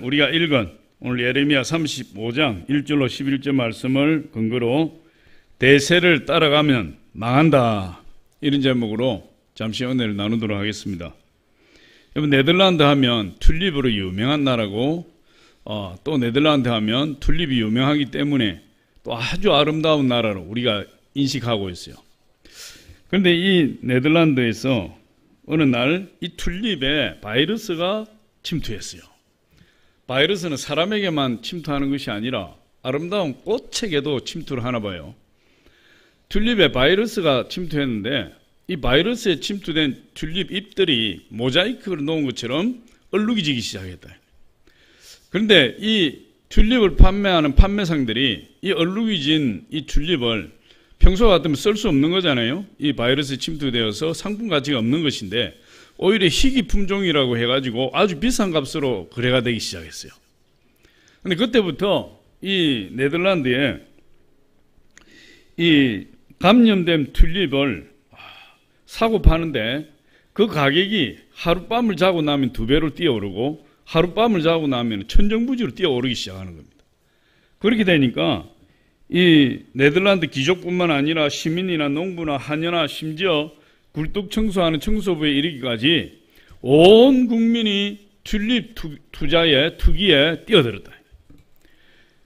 우리가 읽은 오늘 예레미야 35장 1절로 11절 말씀을 근거로 대세를 따라가면 망한다, 이런 제목으로 잠시 은혜를 나누도록 하겠습니다. 여러분, 네덜란드 하면 튤립으로 유명한 나라고, 또 네덜란드 하면 튤립이 유명하기 때문에 또 아주 아름다운 나라로 우리가 인식하고 있어요. 그런데 이 네덜란드에서 어느 날 이 튤립에 바이러스가 침투했어요. 바이러스는 사람에게만 침투하는 것이 아니라 아름다운 꽃에게도 침투를 하나 봐요. 튤립에 바이러스가 침투했는데 이 바이러스에 침투된 튤립 잎들이 모자이크를 놓은 것처럼 얼룩이지기 시작했다. 그런데 이 튤립을 판매하는 판매상들이 이 얼룩이진 이 튤립을 평소 같으면 쓸 수 없는 거잖아요. 이 바이러스에 침투되어서 상품 가치가 없는 것인데 오히려 희귀 품종이라고 해가지고 아주 비싼 값으로 거래가 되기 시작했어요. 근데 그때부터 이 네덜란드에 이 감염된 튤립을 사고 파는데 그 가격이 하룻밤을 자고 나면 2배로 뛰어오르고 하룻밤을 자고 나면 천정부지로 뛰어오르기 시작하는 겁니다. 그렇게 되니까 이 네덜란드 귀족뿐만 아니라 시민이나 농부나 하녀나 심지어 굴뚝 청소하는 청소부에 이르기까지 온 국민이 튤립 투자에 투기에 뛰어들었다.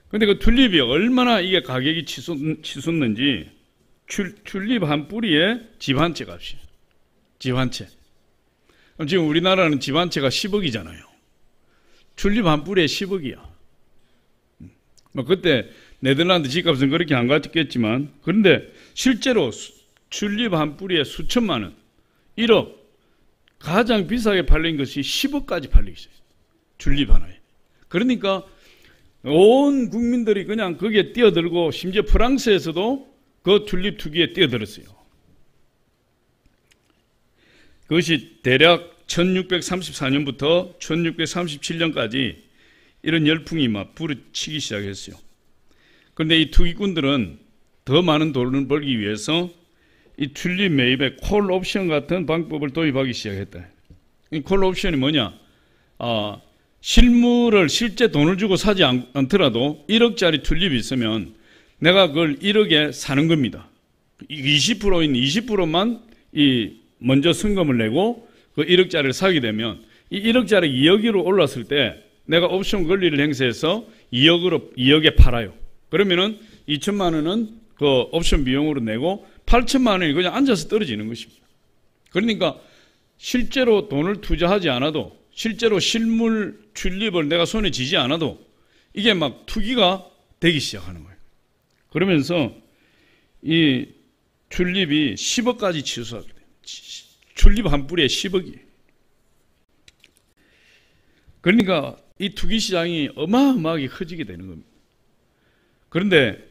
그런데 그 튤립이 얼마나 이게 가격이 치솟는지 튤립 한 뿌리에 집 한 채 값이에요. 집 한 채. 지금 우리나라는 집 한 채가 10억이잖아요. 튤립 한 뿌리에 10억이야. 뭐 그때 네덜란드 집값은 그렇게 안 갔겠지만, 그런데 실제로 튤립 한 뿌리에 수천만 원, 1억, 가장 비싸게 팔린 것이 10억까지 팔리기 시작했어요. 튤립 하나에. 그러니까 온 국민들이 그냥 거기에 뛰어들고, 심지어 프랑스에서도 그 튤립 투기에 뛰어들었어요. 그것이 대략 1634년부터 1637년까지 이런 열풍이 막 부르치기 시작했어요. 그런데 이 투기꾼들은 더 많은 돈을 벌기 위해서 이 튤립 매입에 콜 옵션 같은 방법을 도입하기 시작했다. 이 콜 옵션이 뭐냐? 실물을 실제 돈을 주고 사지 않더라도 1억짜리 튤립이 있으면 내가 그걸 1억에 사는 겁니다. 20%인 20%만 먼저 성금을 내고 그 1억짜리를 사게 되면 이 1억짜리 2억으로 올랐을 때 내가 옵션 권리를 행사해서 2억에 팔아요. 그러면은 2천만 원은 그 옵션 비용으로 내고 8천만 원이 그냥 앉아서 떨어지는 것입니다. 그러니까 실제로 돈을 투자하지 않아도, 실제로 실물 튤립을 내가 손에 쥐지 않아도 이게 막 투기가 되기 시작하는 거예요. 그러면서 이 튤립이 10억까지 치솟하게 돼요. 튤립 한 뿌리에 10억이에요. 그러니까 이 투기 시장이 어마어마하게 커지게 되는 겁니다. 그런데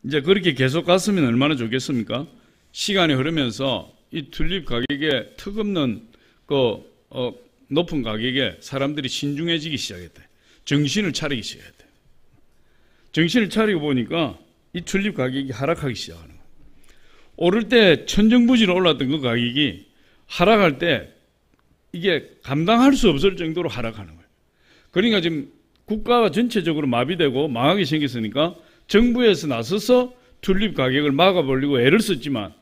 이제 그렇게 계속 갔으면 얼마나 좋겠습니까? 시간이 흐르면서 이 튤립 가격에 턱없는 높은 가격에 사람들이 신중해지기 시작했대. 정신을 차리기 시작했대. 정신을 차리고 보니까 이 튤립 가격이 하락하기 시작하는 거예요. 오를 때 천정부지로 올랐던 그 가격이 하락할 때 이게 감당할 수 없을 정도로 하락하는 거예요. 그러니까 지금 국가가 전체적으로 마비되고 망하게 생겼으니까 정부에서 나서서 튤립 가격을 막아버리고 애를 썼지만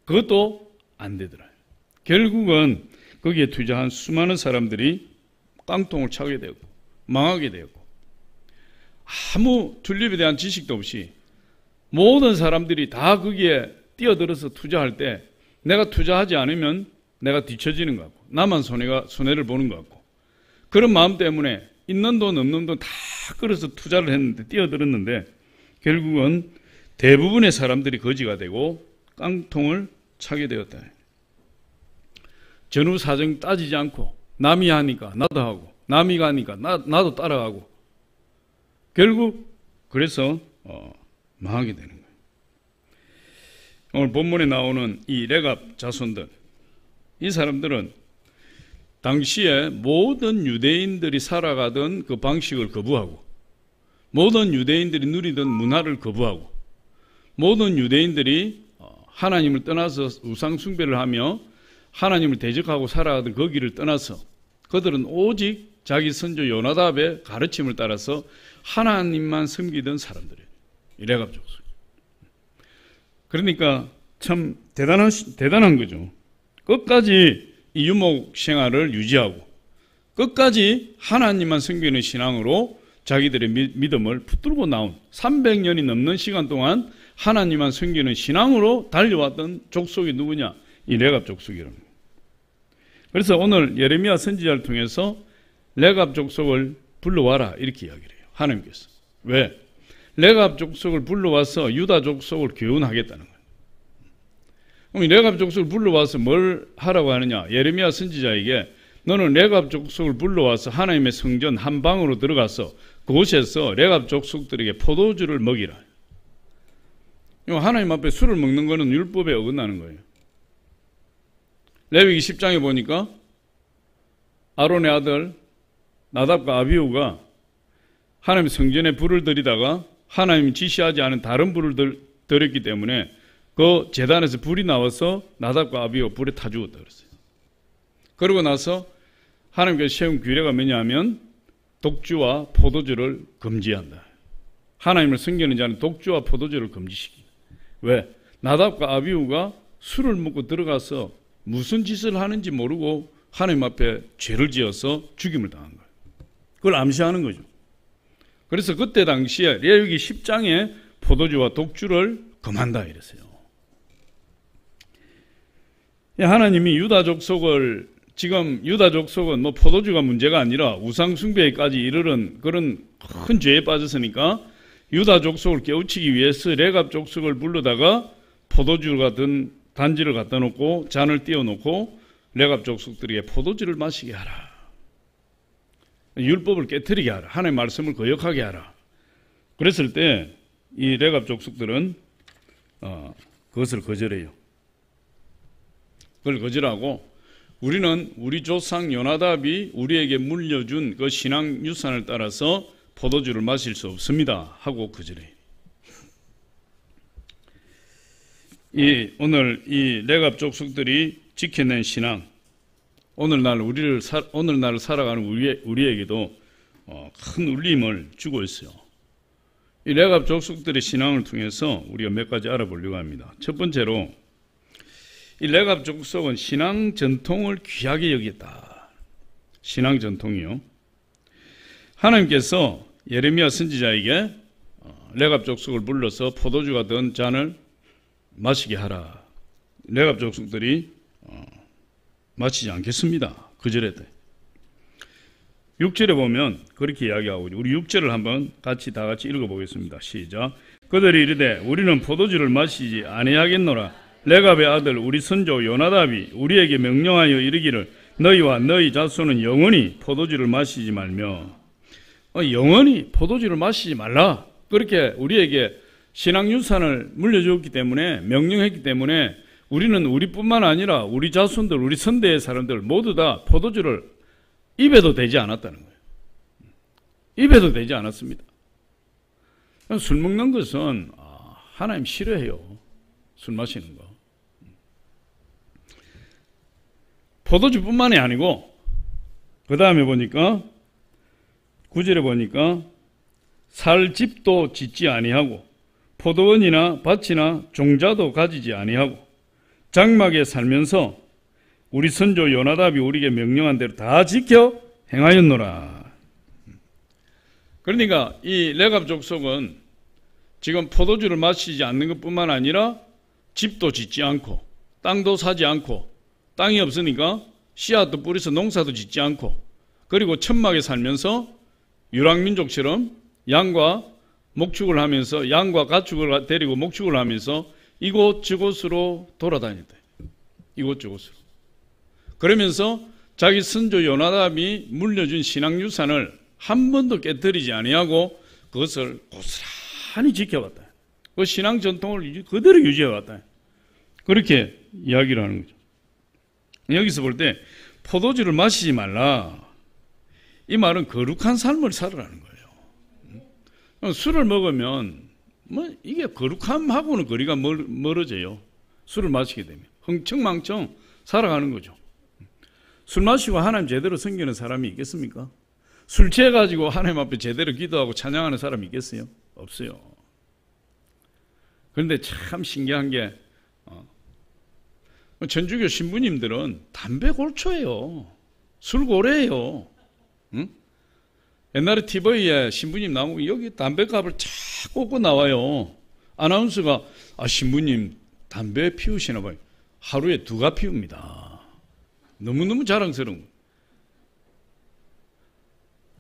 그것도 안 되더라고요. 결국은 거기에 투자한 수많은 사람들이 깡통을 차게 되고 망하게 되고, 아무 튤립에 대한 지식도 없이 모든 사람들이 다 거기에 뛰어들어서 투자할 때 내가 투자하지 않으면 내가 뒤처지는 것 같고 나만 손해를 보는 것 같고, 그런 마음 때문에 있는 돈 없는 돈 다 끌어서 투자를 했는데, 뛰어들었는데 결국은 대부분의 사람들이 거지가 되고 깡통을 차게 되었다. 전후 사정 따지지 않고 남이 하니까 나도 하고, 남이 가니까 나도 따라가고, 결국 그래서 망하게 되는 거예요. 오늘 본문에 나오는 이 레갑 자손들, 이 사람들은 당시에 모든 유대인들이 살아가던 그 방식을 거부하고, 모든 유대인들이 누리던 문화를 거부하고, 모든 유대인들이 하나님을 떠나서 우상 숭배를 하며 하나님을 대적하고 살아가던 그 길을 떠나서 그들은 오직 자기 선조 요나답의 가르침을 따라서 하나님만 섬기던 사람들이에요. 이 레갑 족속. 그러니까 참 대단한 거죠. 끝까지 이 유목 생활을 유지하고 끝까지 하나님만 섬기는 신앙으로 자기들의 믿음을 붙들고 나온 300년이 넘는 시간 동안 하나님만 섬기는 신앙으로 달려왔던 족속이 누구냐? 이 레갑 족속이라는 거예요. 그래서 오늘 예레미야 선지자를 통해서 레갑 족속을 불러와라 이렇게 이야기를 해요. 하나님께서. 왜? 레갑 족속을 불러와서 유다 족속을 교훈하겠다는 거예요. 그럼 이 레갑 족속을 불러와서 뭘 하라고 하느냐? 예레미야 선지자에게 너는 레갑 족속을 불러와서 하나님의 성전 한 방으로 들어가서 그곳에서 레갑 족속들에게 포도주를 먹이라. 하나님 앞에 술을 먹는 것은 율법에 어긋나는 거예요. 레위기 10장에 보니까 아론의 아들 나답과 아비후가 하나님 성전에 불을 들이다가 하나님이 지시하지 않은 다른 불을 들였기 때문에 그 제단에서 불이 나와서 나답과 아비후가 불에 타 죽었다 그랬어요. 그러고 나서 하나님께서 세운 규례가 뭐냐면 독주와 포도주를 금지한다. 하나님을 섬기는 자는 독주와 포도주를 금지시킨다. 왜? 나답과 아비후가 술을 먹고 들어가서 무슨 짓을 하는지 모르고 하나님 앞에 죄를 지어서 죽임을 당한 거예요. 그걸 암시하는 거죠. 그래서 그때 당시에 레위기 10장에 포도주와 독주를 금한다 이랬어요. 하나님이 유다 족속을 지금 유다 족속은 뭐 포도주가 문제가 아니라 우상 숭배까지 이르는 그런 큰 죄에 빠졌으니까 유다 족속을 깨우치기 위해서 레갑 족속을 불러다가 포도주 같은 단지를 갖다 놓고 잔을 띄워놓고 레갑 족속들에게 포도주를 마시게 하라. 율법을 깨트리게 하라. 하나님의 말씀을 거역하게 하라. 그랬을 때 이 레갑 족속들은 그것을 거절해요. 그걸 거절하고 우리는 우리 조상 요나답이 우리에게 물려준 그 신앙 유산을 따라서 포도주를 마실 수 없습니다 하고 거절해요. 오늘 이 레갑 족속들이 지켜낸 신앙, 오늘날을 살아가는 우리에게도 큰 울림을 주고 있어요. 이 레갑 족속들의 신앙을 통해서 우리가 몇 가지 알아보려고 합니다. 첫 번째로 이 레갑 족속은 신앙 전통을 귀하게 여겼다. 신앙 전통이요. 하나님께서 예레미야 선지자에게 레갑 족속을 불러서 포도주가 든 잔을 마시게 하라. 레갑 족속들이 마시지 않겠습니다. 거절했대. 6절에 보면 그렇게 이야기하고 우리 6절을 한번 다 같이 읽어보겠습니다. 시작. 그들이 이르되 우리는 포도주를 마시지 아니하겠노라. 레갑의 아들 우리 선조 요나답이 우리에게 명령하여 이르기를 너희와 너희 자손은 영원히 포도주를 마시지 말며 영원히 포도주를 마시지 말라. 그렇게 우리에게 신앙유산을 물려주었기 때문에 명령했기 때문에 우리는 우리뿐만 아니라 우리 자손들 우리 선대의 사람들 모두 다 포도주를 입에도 대지 않았다는 거예요. 입에도 대지 않았습니다. 술 먹는 것은 하나님 싫어해요. 술 마시는 거. 포도주뿐만이 아니고 그 다음에 보니까 9절에 보니까 살 집도 짓지 아니하고 포도원이나 밭이나 종자도 가지지 아니하고 장막에 살면서 우리 선조 요나답이 우리에게 명령한 대로 다 지켜 행하였노라. 그러니까 이 레갑 족속은 지금 포도주를 마시지 않는 것뿐만 아니라 집도 짓지 않고 땅도 사지 않고 땅이 없으니까 씨앗도 뿌려서 농사도 짓지 않고 그리고 천막에 살면서 유랑민족처럼 양과 목축을 하면서 양과 가축을 데리고 목축을 하면서 이곳저곳으로 돌아다녔다. 이곳저곳으로. 그러면서 자기 선조 요나답이 물려준 신앙유산을 한 번도 깨뜨리지 아니하고 그것을 고스란히 지켜왔다. 그 신앙 전통을 그대로 유지해왔다. 그렇게 이야기를 하는 거죠. 여기서 볼 때 포도주를 마시지 말라. 이 말은 거룩한 삶을 살으라는 거예요. 술을 먹으면 이게 거룩함하고는 거리가 멀어져요. 술을 마시게 되면 흥청망청 살아가는 거죠. 술 마시고 하나님 제대로 섬기는 사람이 있겠습니까? 술 취해가지고 하나님 앞에 제대로 기도하고 찬양하는 사람이 있겠어요? 없어요. 그런데 참 신기한 게 천주교 신부님들은 담배 골초예요. 술 고래예요. 응? 옛날에 TV에 신부님 나오고 여기 담배갑을 쫙 꽂고 나와요. 아나운서가 신부님 담배 피우시나 봐요. 하루에 2갑 피웁니다. 너무너무 자랑스러운 거예요.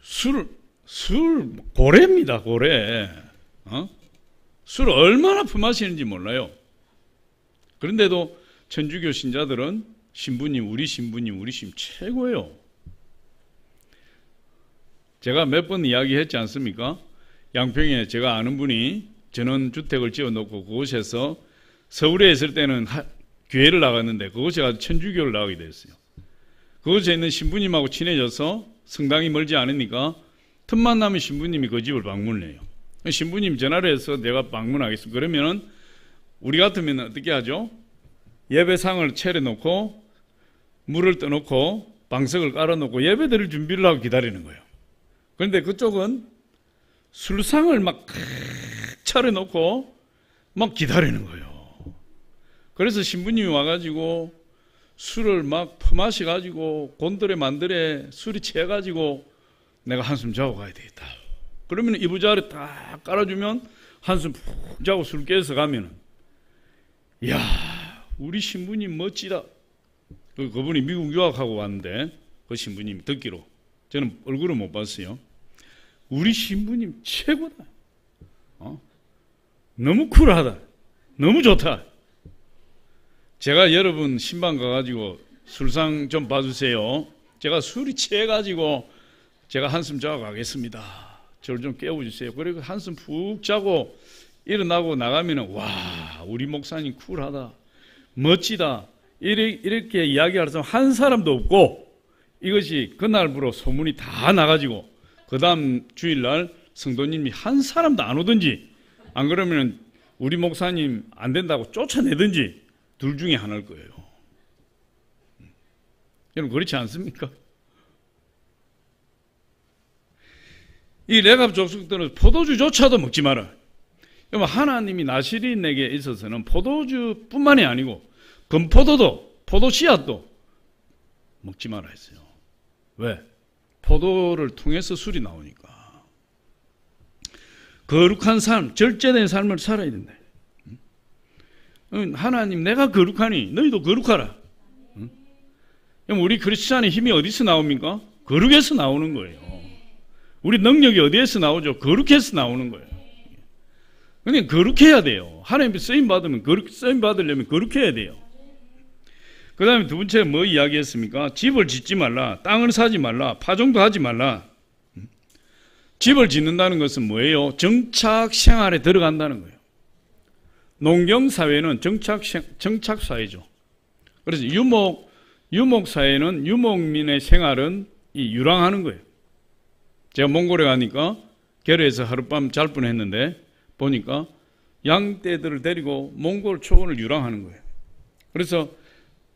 술 고래입니다. 고래. 술 얼마나 품마시는지 몰라요. 그런데도 천주교 신자들은 신부님, 우리 신부님 최고예요. 제가 몇 번 이야기했지 않습니까? 양평에 제가 아는 분이 전원주택을 지어놓고 그곳에서 서울에 있을 때는 교회를 나갔는데 그곳에 가서 천주교를 나가게 됐어요. 그곳에 있는 신부님하고 친해져서 성당이 멀지 않으니까 틈만 나면 신부님이 그 집을 방문을 해요. 신부님 전화를 해서 내가 방문하겠습니다. 그러면은 우리 같으면 어떻게 하죠? 예배상을 차려놓고 물을 떠놓고 방석을 깔아놓고 예배 드릴 준비를 하고 기다리는 거예요. 그런데 그쪽은 술상을 막 차려놓고 막 기다리는 거예요. 그래서 신부님이 와가지고 술을 막 퍼마셔가지고 곤드레 만드레 술이 취해가지고 내가 한숨 자고 가야 되겠다. 그러면 이부자리 딱 깔아주면 한숨 푹 자고 술 깨서 가면은 이야 우리 신부님 멋지다. 그분이 미국 유학하고 왔는데 그 신부님이 듣기로 저는 얼굴을 못 봤어요. 우리 신부님 최고다. 너무 쿨하다. 너무 좋다. 제가 여러분 신방 가가지고 술상 좀 봐주세요. 제가 술이 취해가지고 제가 한숨 자고 가겠습니다. 저를 좀 깨워주세요. 그리고 한숨 푹 자고 일어나고 나가면은 와 우리 목사님 쿨하다. 멋지다. 이렇게 이야기할 사람 한 사람도 없고 이것이 그날부로 소문이 다 나가지고 그 다음 주일날 성도님이 한 사람도 안 오든지 안 그러면 우리 목사님 안 된다고 쫓아내든지 둘 중에 하나일 거예요. 여러분 그렇지 않습니까? 이 레갑 족속들은 포도주조차도 먹지 마라. 여러분 하나님이 나시린에게 있어서는 포도주뿐만이 아니고 금포도도 포도씨앗도 먹지 마라 했어요. 왜? 포도를 통해서 술이 나오니까. 거룩한 삶, 절제된 삶을 살아야 된다. 하나님 내가 거룩하니 너희도 거룩하라. 우리 크리스찬의 힘이 어디서 나옵니까? 거룩에서 나오는 거예요. 우리 능력이 어디에서 나오죠? 거룩해서 나오는 거예요. 그냥 거룩해야 돼요. 하나님께 쓰임 받으면 쓰임 받으려면 거룩해야 돼요. 그 다음에 두 번째 뭐 이야기했습니까? 집을 짓지 말라, 땅을 사지 말라, 파종도 하지 말라. 집을 짓는다는 것은 뭐예요? 정착 생활에 들어간다는 거예요. 농경사회는 정착사회죠. 그래서 유목사회는 유목민의 생활은 유랑하는 거예요. 제가 몽골에 가니까 결해에서 하룻밤 잘 뻔했는데 보니까 양떼들을 데리고 몽골 초원을 유랑하는 거예요. 그래서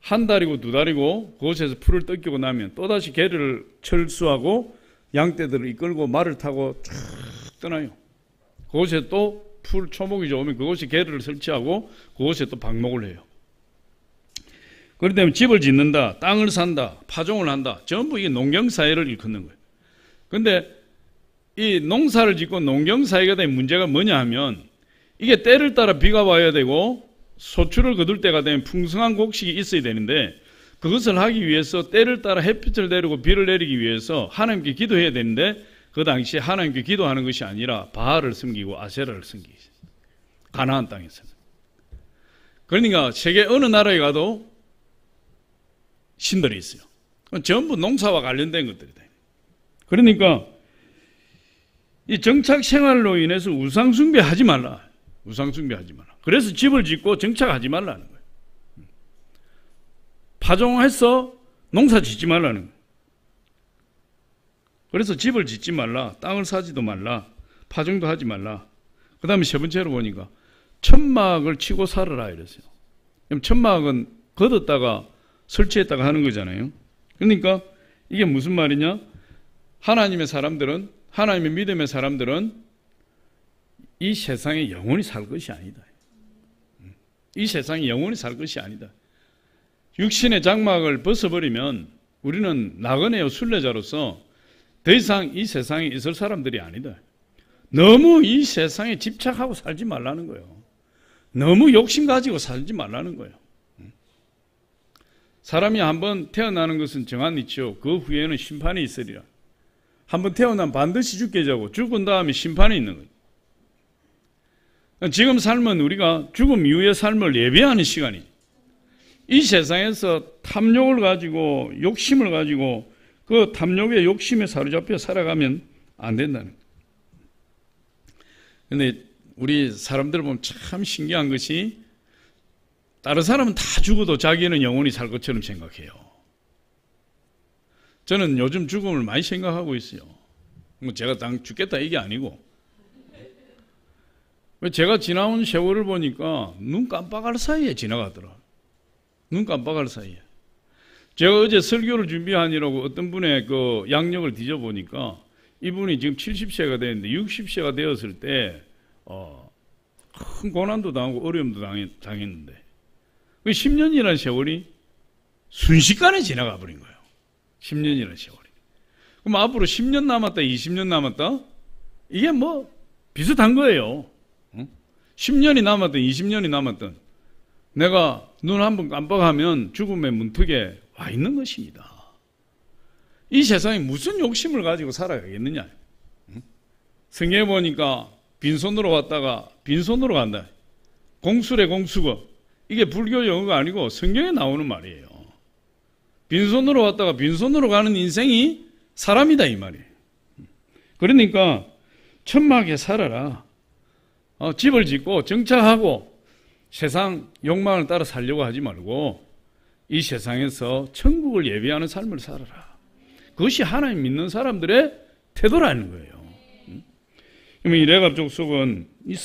한 달이고 2달이고 그곳에서 풀을 뜯기고 나면 또다시 개를 철수하고 양떼들을 이끌고 말을 타고 쭉 떠나요. 그곳에 또 풀 초목이 좋으면 그곳에 개를 설치하고 그곳에 또 방목을 해요. 그렇기 때문에 집을 짓는다, 땅을 산다, 파종을 한다. 전부 이게 농경사회를 일컫는 거예요. 그런데 이 농사를 짓고 농경사회가 된 문제가 뭐냐 하면 이게 때를 따라 비가 와야 되고 소출을 거둘 때가 되면 풍성한 곡식이 있어야 되는데 그것을 하기 위해서 때를 따라 햇빛을 내리고 비를 내리기 위해서 하나님께 기도해야 되는데 그 당시에 하나님께 기도하는 것이 아니라 바알을 섬기고 아세라를 섬기기 시작했어요. 가나안 땅에서는. 그러니까 세계 어느 나라에 가도 신들이 있어요. 전부 농사와 관련된 것들이다. 그러니까 이 정착 생활로 인해서 우상 숭배하지 말라. 우상 숭배하지 말라. 그래서 집을 짓고 정착하지 말라는 거예요. 파종해서 농사 짓지 말라는 거예요. 그래서 집을 짓지 말라, 땅을 사지도 말라, 파종도 하지 말라. 그 다음에 세 번째로 보니까 천막을 치고 살아라 이랬어요. 천막은 걷었다가 설치했다가 하는 거잖아요. 그러니까 이게 무슨 말이냐? 하나님의 사람들은, 하나님의 믿음의 사람들은 이 세상에 영원히 살 것이 아니다. 이 세상에 영원히 살 것이 아니다. 육신의 장막을 벗어버리면 우리는 나그네요 순례자로서 더 이상 이 세상에 있을 사람들이 아니다. 너무 이 세상에 집착하고 살지 말라는 거예요. 너무 욕심 가지고 살지 말라는 거예요. 사람이 한번 태어나는 것은 정한 이치요 그 후에는 심판이 있으리라. 한번 태어나면 반드시 죽게 되고 죽은 다음에 심판이 있는 거예요. 지금 삶은 우리가 죽음 이후의 삶을 예비하는 시간이, 이 세상에서 탐욕을 가지고 욕심을 가지고 그 탐욕의 욕심에 사로잡혀 살아가면 안 된다는 거예요. 그런데 우리 사람들 보면 참 신기한 것이 다른 사람은 다 죽어도 자기는 영원히 살 것처럼 생각해요. 저는 요즘 죽음을 많이 생각하고 있어요. 뭐 제가 당 죽겠다 이게 아니고, 제가 지나온 세월을 보니까 눈 깜빡할 사이에 지나가더라. 눈 깜빡할 사이에. 제가 어제 설교를 준비하느라고 어떤 분의 그 양력을 뒤져보니까 이분이 지금 70세가 되는데 60세가 되었을 때 큰 고난도 당하고 어려움도 당했는데 10년이라는 세월이 순식간에 지나가 버린 거예요. 10년이라는 세월이. 그럼 앞으로 10년 남았다, 20년 남았다? 이게 뭐 비슷한 거예요. 10년이 남았든 20년이 남았든 내가 눈 한번 깜빡하면 죽음의 문턱에 와 있는 것입니다. 이 세상에 무슨 욕심을 가지고 살아가겠느냐. 성경에 보니까 빈손으로 왔다가 빈손으로 간다. 공수래 공수거. 이게 불교 용어가 아니고 성경에 나오는 말이에요. 빈손으로 왔다가 빈손으로 가는 인생이 사람이다 이 말이에요. 그러니까 천막에 살아라. 집을 짓고 정착하고 세상 욕망을 따라 살려고 하지 말고 이 세상에서 천국을 예비하는 삶을 살아라. 그것이 하나님 믿는 사람들의 태도라는 거예요. 그러면 이 레갑 족속은 이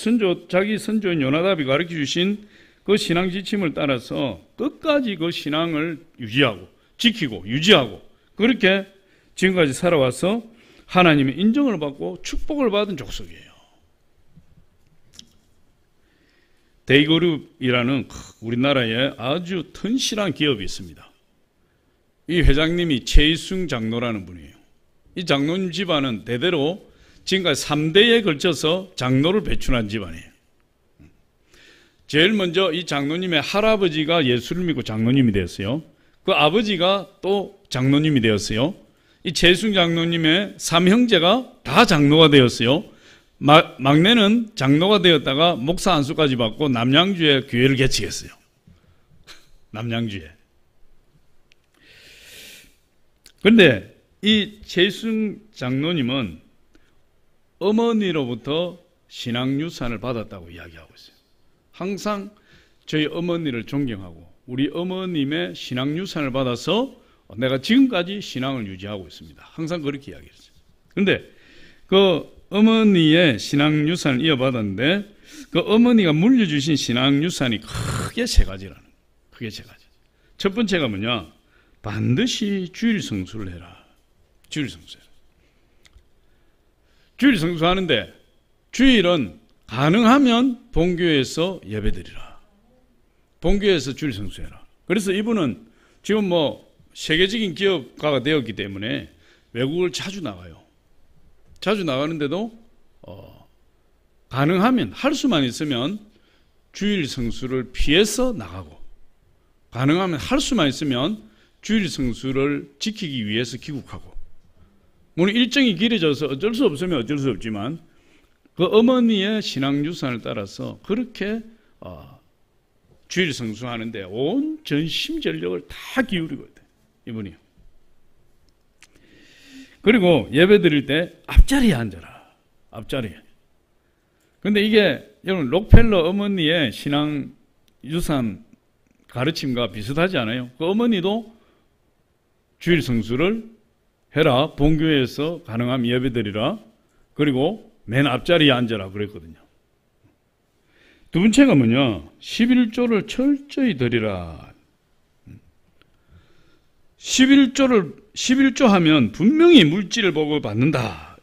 자기 선조인 요나답이 가르쳐 주신 그 신앙 지침을 따라서 끝까지 그 신앙을 유지하고 지키고 유지하고 그렇게 지금까지 살아와서 하나님의 인정을 받고 축복을 받은 족속이에요. 데이그룹이라는 우리나라에 아주 튼실한 기업이 있습니다. 이 회장님이 최이승 장로라는 분이에요. 이 장로님 집안은 대대로 지금까지 3대에 걸쳐서 장로를 배출한 집안이에요. 제일 먼저 이 장로님의 할아버지가 예수를 믿고 장로님이 되었어요. 그 아버지가 또 장로님이 되었어요. 이 최이승 장로님의 3형제가 다 장로가 되었어요. 막내는 장로가 되었다가 목사 안수까지 받고 남양주에 교회를 개척했어요. 남양주에. 그런데 이 최이승 장로님은 어머니로부터 신앙유산을 받았다고 이야기하고 있어요. 항상 저희 어머니를 존경하고 우리 어머님의 신앙유산을 받아서 내가 지금까지 신앙을 유지하고 있습니다. 항상 그렇게 이야기했어요. 그런데 그 어머니의 신앙유산을 이어받았는데 그 어머니가 물려주신 신앙유산이 크게 세 가지라는 거예요. 크게 세 가지. 첫 번째가 뭐냐? 반드시 주일 성수를 해라. 주일 성수해라. 주일 성수하는데 주일은 가능하면 본교회에서 예배드리라. 본교회에서 주일 성수해라. 그래서 이분은 지금 뭐 세계적인 기업가가 되었기 때문에 외국을 자주 나가요. 자주 나가는데도 가능하면 할 수만 있으면 주일 성수를 피해서 나가고 가능하면 할 수만 있으면 주일 성수를 지키기 위해서 귀국하고 물론 일정이 길어져서 어쩔 수 없으면 어쩔 수 없지만 그 어머니의 신앙유산을 따라서 그렇게 주일 성수하는데 온 전심전력을 다 기울이고 있대요. 이분이요. 그리고 예배 드릴 때 앞자리에 앉아라. 앞자리에. 근데 이게 여러분 록펠러 어머니의 신앙 유산 가르침과 비슷하지 않아요? 그 어머니도 주일 성수를 해라. 본교회에서 가능하면 예배 드리라. 그리고 맨 앞자리에 앉아라 그랬거든요. 두 번째가 뭐냐? 11조를 철저히 드리라. 11조를 11조 하면 분명히 물질을 복을 받는다.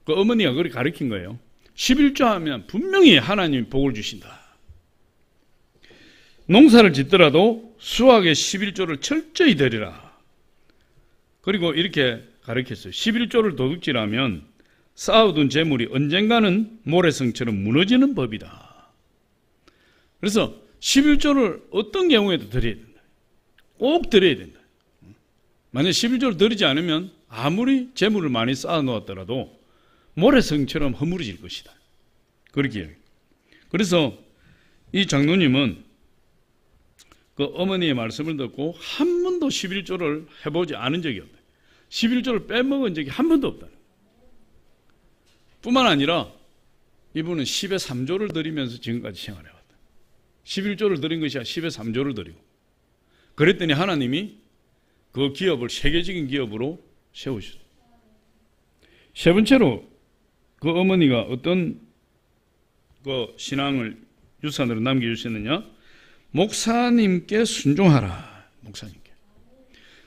그 어머니가 그렇게 가르친 거예요. 11조 하면 분명히 하나님이 복을 주신다. 농사를 짓더라도 수확의 11조를 철저히 드리라. 그리고 이렇게 가르쳤어요. 11조를 도둑질하면 쌓아둔 재물이 언젠가는 모래성처럼 무너지는 법이다. 그래서 11조를 어떤 경우에도 드려야 된다. 꼭 드려야 된다. 만약 11조를 드리지 않으면 아무리 재물을 많이 쌓아놓았더라도 모래성처럼 허물어질 것이다. 그렇게 해요. 그래서 이 장로님은 그 어머니의 말씀을 듣고 한 번도 11조를 해보지 않은 적이 없다. 11조를 빼먹은 적이 한 번도 없다. 뿐만 아니라 이분은 10의 3조를 드리면서 지금까지 생활해왔다. 11조를 드린 것이 아니라 10의 3조를 드리고 그랬더니 하나님이 그 기업을 세계적인 기업으로 세우셨어요. 세 번째로 그 어머니가 어떤 그 신앙을 유산으로 남겨주셨느냐? 목사님께 순종하라. 목사님께.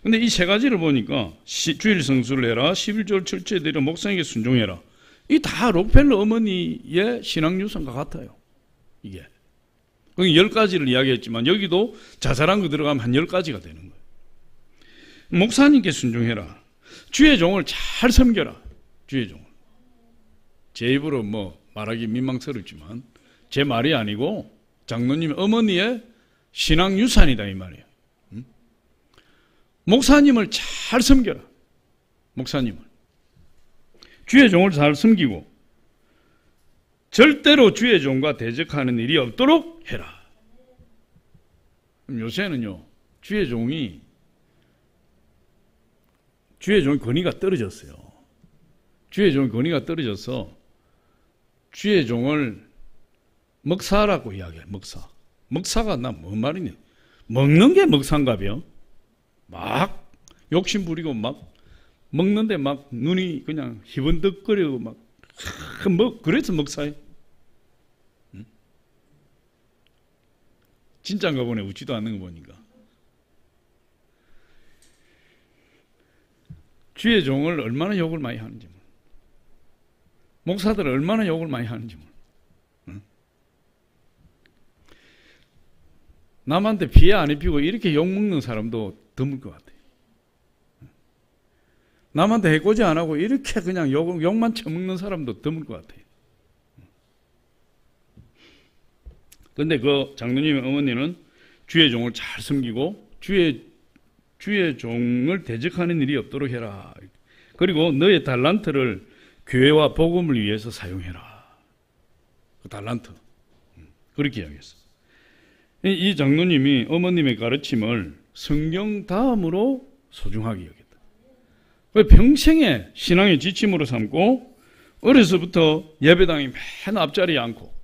근데 이 세 가지를 보니까 주일 성수를 해라, 11조를 철저히 드려, 목사님께 순종해라. 이 다 록펠러 어머니의 신앙 유산과 같아요. 이게. 10가지를 이야기했지만 여기도 자잘한 거 들어가면 한 10가지가 되는 거예요. 목사님께 순종해라. 주의 종을 잘 섬겨라. 주의 종을. 제 입으로 뭐 말하기 민망스럽지만 제 말이 아니고 장로님 어머니의 신앙 유산이다 이 말이에요. 목사님을 잘 섬겨라. 목사님을. 주의 종을 잘 섬기고 절대로 주의 종과 대적하는 일이 없도록 해라. 요새는요, 주의 종이 권위가 떨어졌어요. 주의 종의 권위가 떨어져서 주의 종을 먹사라고 이야기해요. 먹사가 나 뭔 말이냐? 먹는 게 먹사인가벼? 막 욕심 부리고 막 먹는데 막 눈이 그냥 희번덕거리고 막 그래서 먹사예요. 진짜인가 보네. 웃지도 않는 거 보니까. 주의 종을 얼마나 욕을 많이 하는지 몰라. 목사들을 얼마나 욕을 많이 하는지 몰라. 남한테 피해 안 입히고 이렇게 욕먹는 사람도 드물 것 같아요. 남한테 해코지 안 하고 이렇게 그냥 욕만 처먹는 사람도 드물 것 같아요. 그런데 그 장로님의 어머니는 주의 종을 잘 섬기고 주의 종을 대적하는 일이 없도록 해라. 그리고 너의 달란트를 교회와 복음을 위해서 사용해라. 그 달란트. 그렇게 이야기했어요. 이 장로님이 어머님의 가르침을 성경 다음으로 소중하게 여겼다. 평생의 신앙의 지침으로 삼고 어려서부터 예배당이 맨 앞자리에 앉고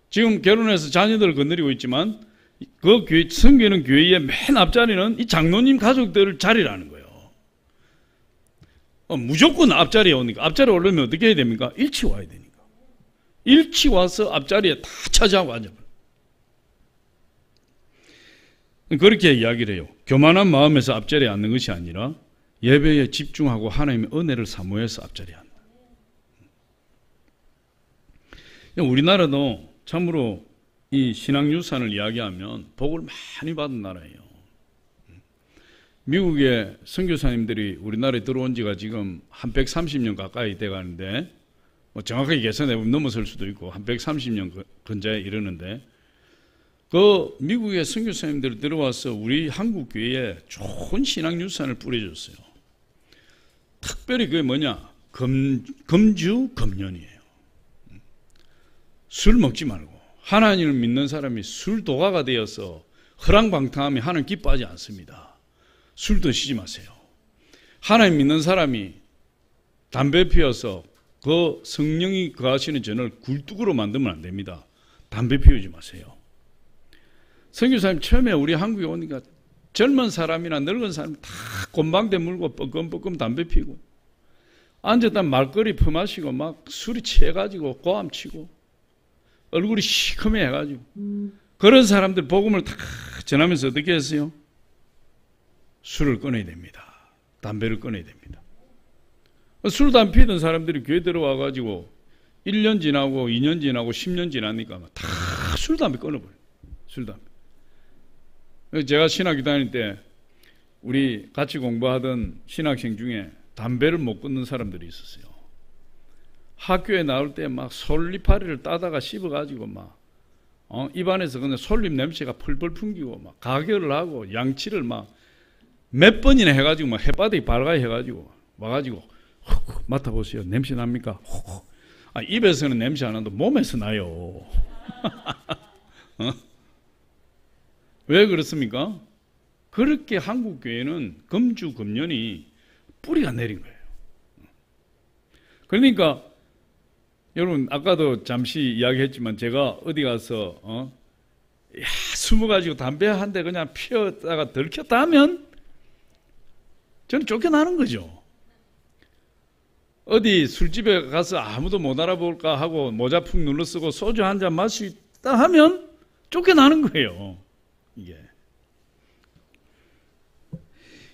지금 결혼해서 자녀들을 건드리고 있지만 그 교회, 섬기는 교회의 맨 앞자리는 이 장로님 가족들 자리라는 거예요. 무조건 앞자리에 오니까 앞자리에 오려면 어떻게 해야 됩니까? 일찍 와야 되니까. 일찍 와서 앞자리에 다 차지하고 앉아버려요. 그렇게 이야기를 해요. 교만한 마음에서 앞자리에 앉는 것이 아니라 예배에 집중하고 하나님의 은혜를 사모해서 앞자리에 앉는다. 우리나라도 참으로 이 신앙유산을 이야기하면 복을 많이 받은 나라예요. 미국의 선교사님들이 우리나라에 들어온 지가 지금 한 130년 가까이 돼가는데 뭐 정확하게 계산해보면 넘어설 수도 있고 한 130년 근자에 이르는데 그 미국의 선교사님들이 들어와서 우리 한국 교회에 좋은 신앙유산을 뿌려줬어요. 특별히 그게 뭐냐? 금주 금연이에요. 술 먹지 말고 하나님을 믿는 사람이 술 도가가 되어서 허랑방탕하면 하나님 기뻐하지 않습니다. 술 드시지 마세요. 하나님 믿는 사람이 담배 피워서 그 성령이 거하시는 전을 굴뚝으로 만들면 안 됩니다. 담배 피우지 마세요. 선교사님 처음에 우리 한국에 오니까 젊은 사람이나 늙은 사람 다 곤방대 물고 뻐끔뻐끔 담배 피고 앉았다 말거리 퍼마시고 막 술이 취해가지고 고함치고 얼굴이 시커매 해가지고 그런 사람들 복음을 다 전하면서 어떻게 했어요? 술을 끊어야 됩니다. 담배를 끊어야 됩니다. 술, 담배 피던 사람들이 교회 들어와가지고 1년 지나고 2년 지나고 10년 지나니까 다 술, 담배 끊어버려요. 술, 담배. 제가 신학교 다닐 때 우리 같이 공부하던 신학생 중에 담배를 못 끊는 사람들이 있었어요. 학교에 나올 때 막 솔잎파리를 따다가 씹어가지고 막 입안에서 그냥 솔잎 냄새가 펄펄 풍기고 막 가결을 하고 양치를 막 몇 번이나 해가지고 막 햇바닥에 발가이 해가지고 와가지고 훅 맡아보세요. 냄새 납니까? 훅. 입에서는 냄새 안 나도 몸에서 나요. 왜 그렇습니까? 그렇게 한국 교회는 금주금년이 뿌리가 내린 거예요. 그러니까 여러분 아까도 잠시 이야기했지만 제가 어디 가서 숨어가지고 담배 한 대 그냥 피웠다가 들켰다 하면 저는 쫓겨나는 거죠. 어디 술집에 가서 아무도 못 알아볼까 하고 모자 푹 눌러쓰고 소주 한 잔 마시다 하면 쫓겨나는 거예요. 이게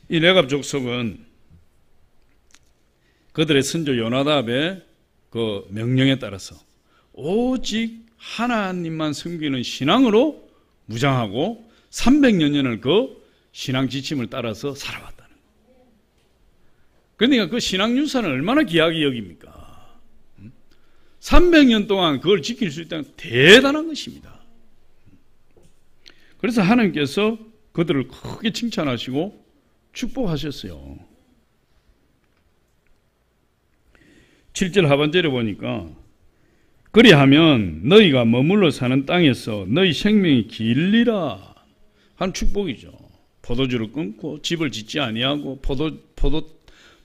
이 레갑 족속은 그들의 선조 요나답의 그 명령에 따라서 오직 하나님만 섬기는 신앙으로 무장하고 300년을 그 신앙 지침을 따라서 살아왔다는 거예요. 그러니까 그 신앙 유산을 얼마나 귀하게 여깁니까? 300년 동안 그걸 지킬 수 있다는 대단한 것입니다. 그래서 하나님께서 그들을 크게 칭찬하시고 축복하셨어요. 7절 하반절에 보니까 그리하면 너희가 머물러 사는 땅에서 너희 생명이 길리라 하는 축복이죠. 포도주를 끊고 집을 짓지 아니하고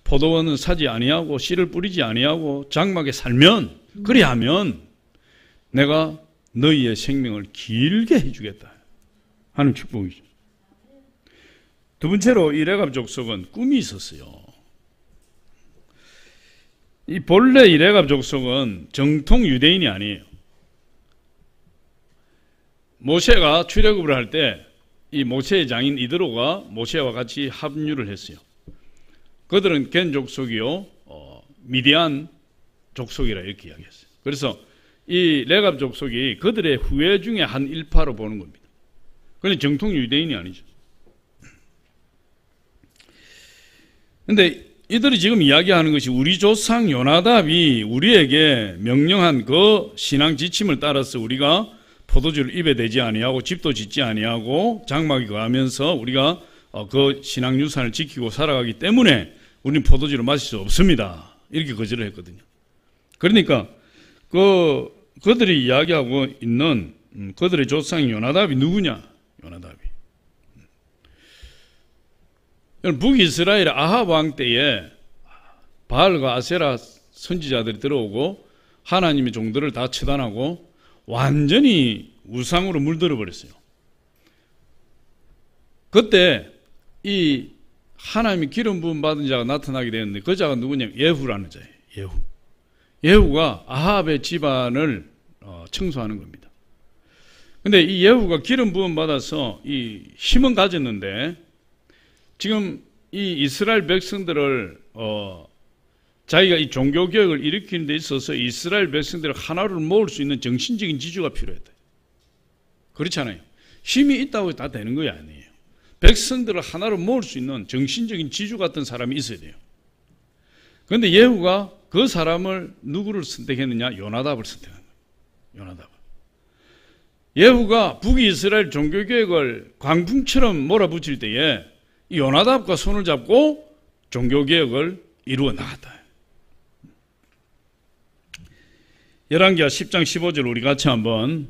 포도원은 사지 아니하고 씨를 뿌리지 아니하고 장막에 살면 그리하면 내가 너희의 생명을 길게 해주겠다 하는 축복이죠. 두 번째로 이 레갑 족속은 꿈이 있었어요. 이 본래 이 레갑 족속은 정통 유대인이 아니에요. 모세가 출애굽을 할 때 이 모세의 장인 이드로가 모세와 같이 합류를 했어요. 그들은 겐 족속이요, 미디안 족속이라 이렇게 이야기했어요. 그래서 이 레갑 족속이 그들의 후예 중에 한 일파로 보는 겁니다. 그런데 정통 유대인이 아니죠. 그런데 이들이 지금 이야기하는 것이 우리 조상 요나답이 우리에게 명령한 그 신앙 지침을 따라서 우리가 포도주를 입에 대지 아니하고 집도 짓지 아니하고 장막에 거하면서 우리가 그 신앙 유산을 지키고 살아가기 때문에 우리는 포도주를 마실 수 없습니다. 이렇게 거절을 했거든요. 그러니까 그들이 이야기하고 있는 그들의 조상 요나답이 누구냐? 요나답이 북이스라엘 아합 왕 때에 바알과 아세라 선지자들이 들어오고 하나님의 종들을 다 처단하고 완전히 우상으로 물들어 버렸어요. 그때 이 하나님의 기름 부음 받은 자가 나타나게 되었는데 그 자가 누구냐면 예후라는 자예요. 예후가 아합의 집안을 청소하는 겁니다. 근데 이 예후가 기름 부음 받아서 이 힘은 가졌는데 지금 이 이스라엘 백성들을 자기가 이 종교 개혁을 일으키는 데 있어서 이스라엘 백성들을 하나로 모을 수 있는 정신적인 지주가 필요했다. 그렇잖아요. 힘이 있다고 다 되는 거 아니에요. 백성들을 하나로 모을 수 있는 정신적인 지주 같은 사람이 있어야 돼요. 그런데 예후가 그 사람을 누구를 선택했느냐? 요나답을 선택한 거예요. 요나답을. 예후가 북이스라엘 종교 개혁을 광풍처럼 몰아붙일 때에 이 요나답과 손을 잡고 종교 개혁을 이루어 나갔다. 열왕기하 10장 15절 우리 같이 한번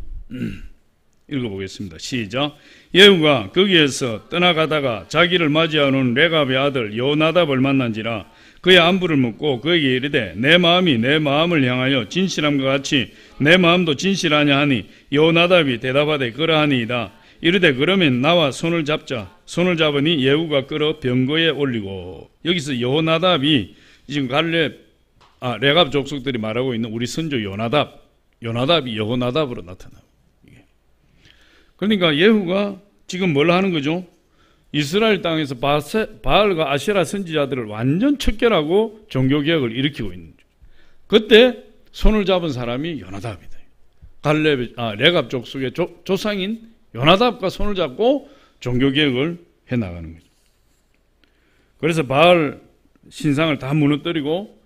읽어보겠습니다. 시작. 예후가 거기에서 떠나가다가 자기를 맞이하는 레갑의 아들 요나답을 만난지라 그의 안부를 묻고 그에게 이르되 내 마음이 내 마음을 향하여 진실함과 같이 내 마음도 진실하냐 하니 요나답이 대답하되 그러하니이다. 이르되 그러면 나와 손을 잡자. 손을 잡으니 예후가 끌어 병거에 올리고. 여기서 요나답이 지금 레갑 족속들이 말하고 있는 우리 선조 요나답이 여호나답으로 나타나고. 그러니까 예후가 지금 뭘 하는 거죠? 이스라엘 땅에서 바알과 아세라 선지자들을 완전 척결하고 종교개혁을 일으키고 있는 거죠. 그때 손을 잡은 사람이 요나답이다. 레갑 족속의 조상인 요나답과 손을 잡고 종교개혁을 해나가는 거죠. 그래서 바알 신상을 다 무너뜨리고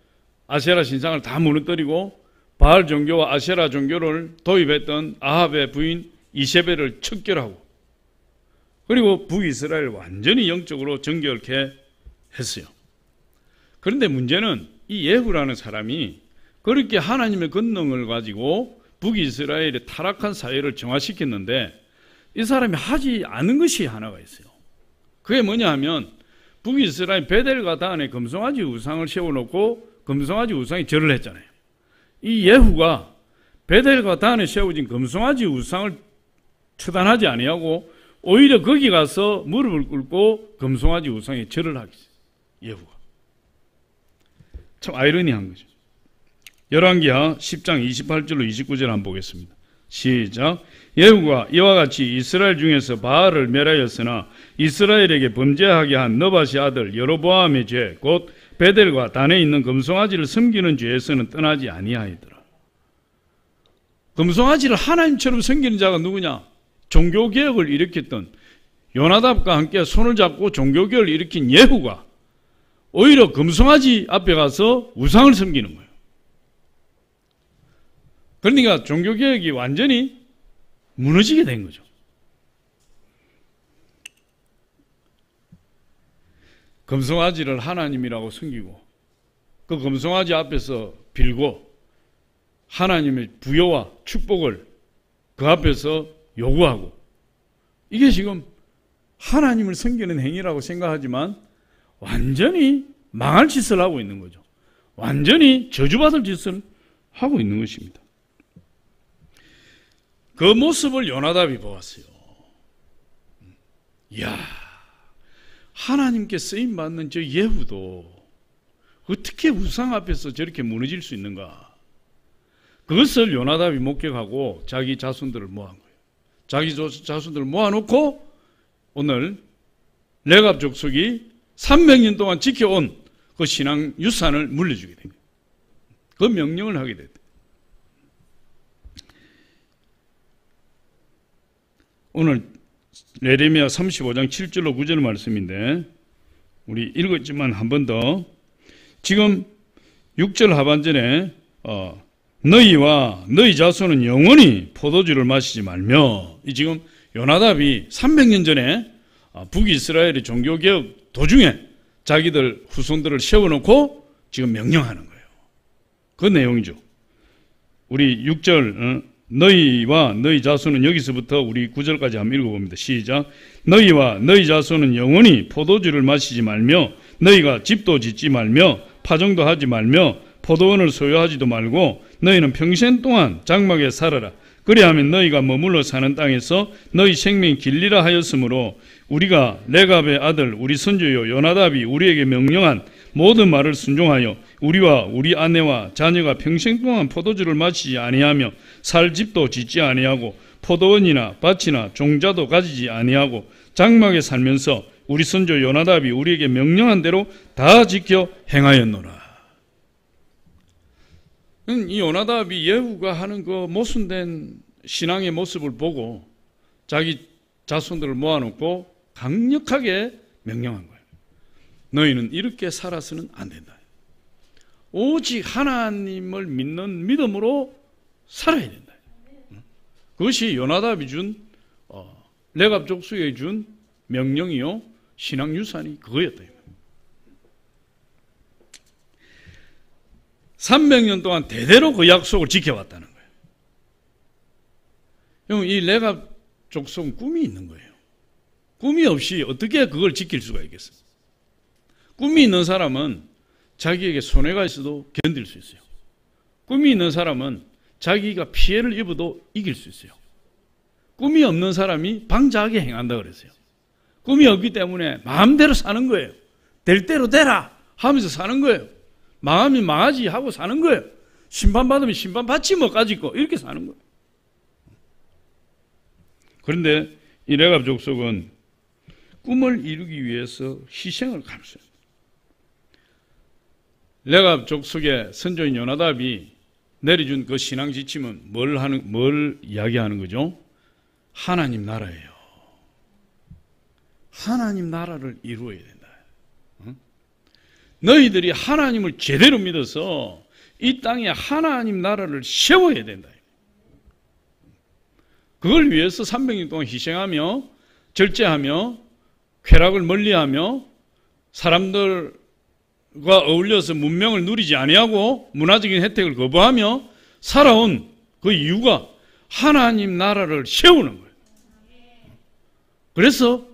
아세라 신상을 다 무너뜨리고 바알 종교와 아세라 종교를 도입했던 아합의 부인 이세벨을 척결하고, 그리고 북이스라엘을 완전히 영적으로 정결케 했어요. 그런데 문제는 이 예후라는 사람이 그렇게 하나님의 권능을 가지고 북이스라엘의 타락한 사회를 정화시켰는데, 이 사람이 하지 않은 것이 하나가 있어요. 그게 뭐냐 하면, 북이스라엘 베델과 단에 금송아지 우상을 세워놓고 금송아지 우상이 절을 했잖아요. 이 예후가 베델과 단에 세워진 금송아지 우상을 처단하지 아니하고 오히려 거기 가서 무릎을 꿇고 금송아지 우상에 절을 하기 있어요. 예후가. 참 아이러니한 거죠. 열왕기하 10장 28절로 29절 한번 보겠습니다. 시작. 예후가 이와 같이 이스라엘 중에서 바알을 멸하였으나 이스라엘에게 범죄하게 한 너밧의 아들 여로보암의 죄, 곧 베델과 단에 있는 금송아지를 섬기는 죄에서는 떠나지 아니하였더라. 금송아지를 하나님처럼 섬기는 자가 누구냐? 종교개혁을 일으켰던 요나답과 함께 손을 잡고 종교개혁을 일으킨 예후가 오히려 금송아지 앞에 가서 우상을 섬기는 거예요. 그러니까 종교개혁이 완전히 무너지게 된 거죠. 금송아지를 하나님이라고 섬기고 그 금송아지 앞에서 빌고 하나님의 부여와 축복을 그 앞에서 요구하고, 이게 지금 하나님을 섬기는 행위라고 생각하지만 완전히 망할 짓을 하고 있는 거죠. 완전히 저주받을 짓을 하고 있는 것입니다. 그 모습을 요나답이 보았어요. 이야, 하나님께 쓰임받는 저 예후도 어떻게 우상 앞에서 저렇게 무너질 수 있는가? 그것을 요나답이 목격하고 자기 자손들을 모은 거예요. 자기 자손들을 모아놓고 오늘 레갑 족속이 300년 동안 지켜온 그 신앙 유산을 물려주게 됩니다. 그 명령을 하게 됐다. 오늘 예레미야 35장 7절로 9절 말씀인데 우리 읽었지만 한 번 더, 지금 6절 하반전에 너희와 너희 자손은 영원히 포도주를 마시지 말며, 이 지금 요나답이 300년 전에 북이스라엘의 종교개혁 도중에 자기들 후손들을 세워놓고 지금 명령하는 거예요. 그 내용이죠. 우리 6절 너희와 너희 자손은, 여기서부터 우리 9절까지 한번 읽어봅니다. 시작. 너희와 너희 자손은 영원히 포도주를 마시지 말며 너희가 집도 짓지 말며 파종도 하지 말며 포도원을 소유하지도 말고 너희는 평생 동안 장막에 살아라. 그리하면 너희가 머물러 사는 땅에서 너희 생명이 길리라 하였으므로 우리가 레갑의 아들 우리 선조요 요나답이 우리에게 명령한 모든 말을 순종하여 우리와 우리 아내와 자녀가 평생 동안 포도주를 마시지 아니하며 살 집도 짓지 아니하고 포도원이나 밭이나 종자도 가지지 아니하고 장막에 살면서 우리 선조 요나답이 우리에게 명령한 대로 다 지켜 행하였노라. 이 요나답이 예후가 하는 그 모순된 신앙의 모습을 보고 자기 자손들을 모아놓고 강력하게 명령한 거예요. 너희는 이렇게 살아서는 안 된다. 오직 하나님을 믿는 믿음으로 살아야 된다. 그것이 요나답이 준 레갑 족속에 준 명령이요 신앙 유산이 그거였다. 300년 동안 대대로 그 약속을 지켜왔다는 거예요. 이 레갑 족속은 꿈이 있는 거예요. 꿈이 없이 어떻게 그걸 지킬 수가 있겠어요? 꿈이 있는 사람은 자기에게 손해가 있어도 견딜 수 있어요. 꿈이 있는 사람은 자기가 피해를 입어도 이길 수 있어요. 꿈이 없는 사람이 방자하게 행한다 그랬어요. 꿈이 없기 때문에 마음대로 사는 거예요. 될 대로 되라 하면서 사는 거예요. 망하면 망하지 하고 사는 거예요. 심판받으면 심판받지 뭐까지 있고 이렇게 사는 거예요. 그런데 이 레갑 족속은 꿈을 이루기 위해서 희생을 감수해요. 레갑 족속의 선조인 요나답이 내려준 그 신앙 지침은 뭘 이야기하는 거죠? 하나님 나라예요. 하나님 나라를 이루어야 된다. 너희들이 하나님을 제대로 믿어서 이 땅에 하나님 나라를 세워야 된다. 그걸 위해서 300년 동안 희생하며 절제하며 쾌락을 멀리하며 사람들과 어울려서 문명을 누리지 아니하고 문화적인 혜택을 거부하며 살아온 그 이유가 하나님 나라를 세우는 거예요. 그래서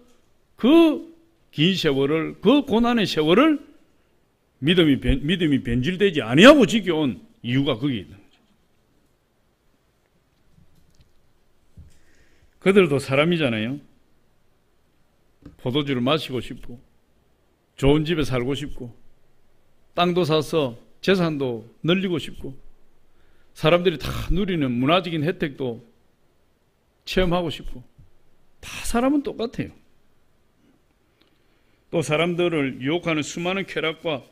그 긴 세월을, 그 고난의 세월을 믿음이 변질되지 아니하고 지켜온 이유가 거기에 있는 거죠. 그들도 사람이잖아요. 포도주를 마시고 싶고 좋은 집에 살고 싶고 땅도 사서 재산도 늘리고 싶고 사람들이 다 누리는 문화적인 혜택도 체험하고 싶고 다 사람은 똑같아요. 또 사람들을 유혹하는 수많은 쾌락과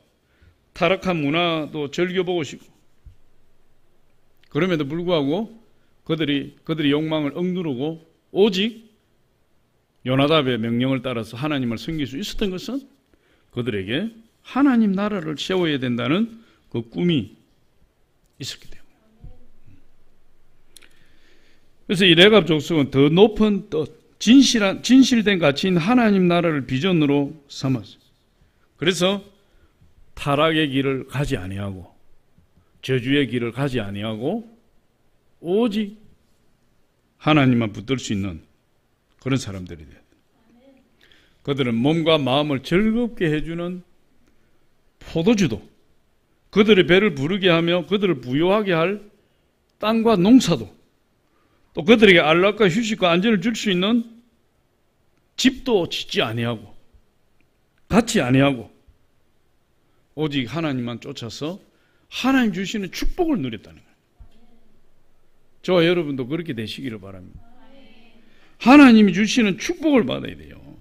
타락한 문화도 즐겨보고 싶고 그럼에도 불구하고 그들이 욕망을 억누르고 오직 요나답의 명령을 따라서 하나님을 섬길 수 있었던 것은 그들에게 하나님 나라를 세워야 된다는 그 꿈이 있었기 때문에. 그래서 이 레갑 족속은 더 높은 뜻, 진실된 가치인 하나님 나라를 비전으로 삼았어요. 그래서 타락의 길을 가지 아니하고 저주의 길을 가지 아니하고 오직 하나님만 붙들 수 있는 그런 사람들이 돼요. 그들은 몸과 마음을 즐겁게 해주는 포도주도 그들의 배를 부르게 하며 그들을 부유하게 할 땅과 농사도 또 그들에게 안락과 휴식과 안전을 줄 수 있는 집도 짓지 아니하고 갖지 아니하고 오직 하나님만 쫓아서 하나님 주시는 축복을 누렸다는 거예요. 저와 여러분도 그렇게 되시기를 바랍니다. 하나님이 주시는 축복을 받아야 돼요.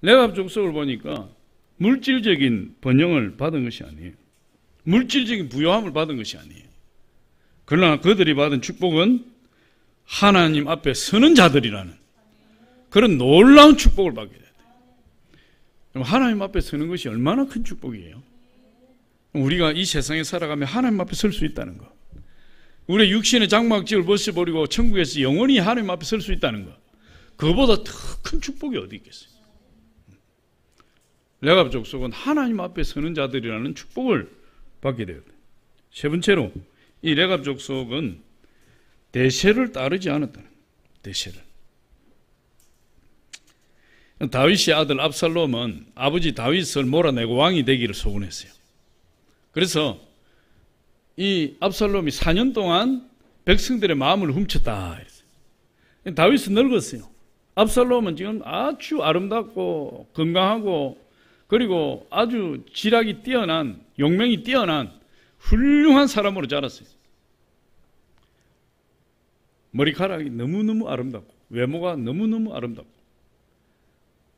레갑 족속을 보니까 물질적인 번영을 받은 것이 아니에요. 물질적인 부요함을 받은 것이 아니에요. 그러나 그들이 받은 축복은 하나님 앞에 서는 자들이라는 그런 놀라운 축복을 받게 돼요. 그럼 하나님 앞에 서는 것이 얼마나 큰 축복이에요. 우리가 이 세상에 살아가며 하나님 앞에 설 수 있다는 것, 우리의 육신의 장막집을 벗어버리고 천국에서 영원히 하나님 앞에 설 수 있다는 것, 그거보다 더 큰 축복이 어디 있겠어요. 레갑 족속은 하나님 앞에 서는 자들이라는 축복을 받게 돼요. 세 번째로 이 레갑 족속은 대세를 따르지 않았다는 거예요. 대세를. 다윗의 아들 압살롬은 아버지 다윗을 몰아내고 왕이 되기를 소원했어요. 그래서 이 압살롬이 4년 동안 백성들의 마음을 훔쳤다. 다윗은 늙었어요. 압살롬은 지금 아주 아름답고 건강하고 그리고 아주 지략이 뛰어난, 용맹이 뛰어난 훌륭한 사람으로 자랐어요. 머리카락이 너무너무 아름답고 외모가 너무너무 아름답고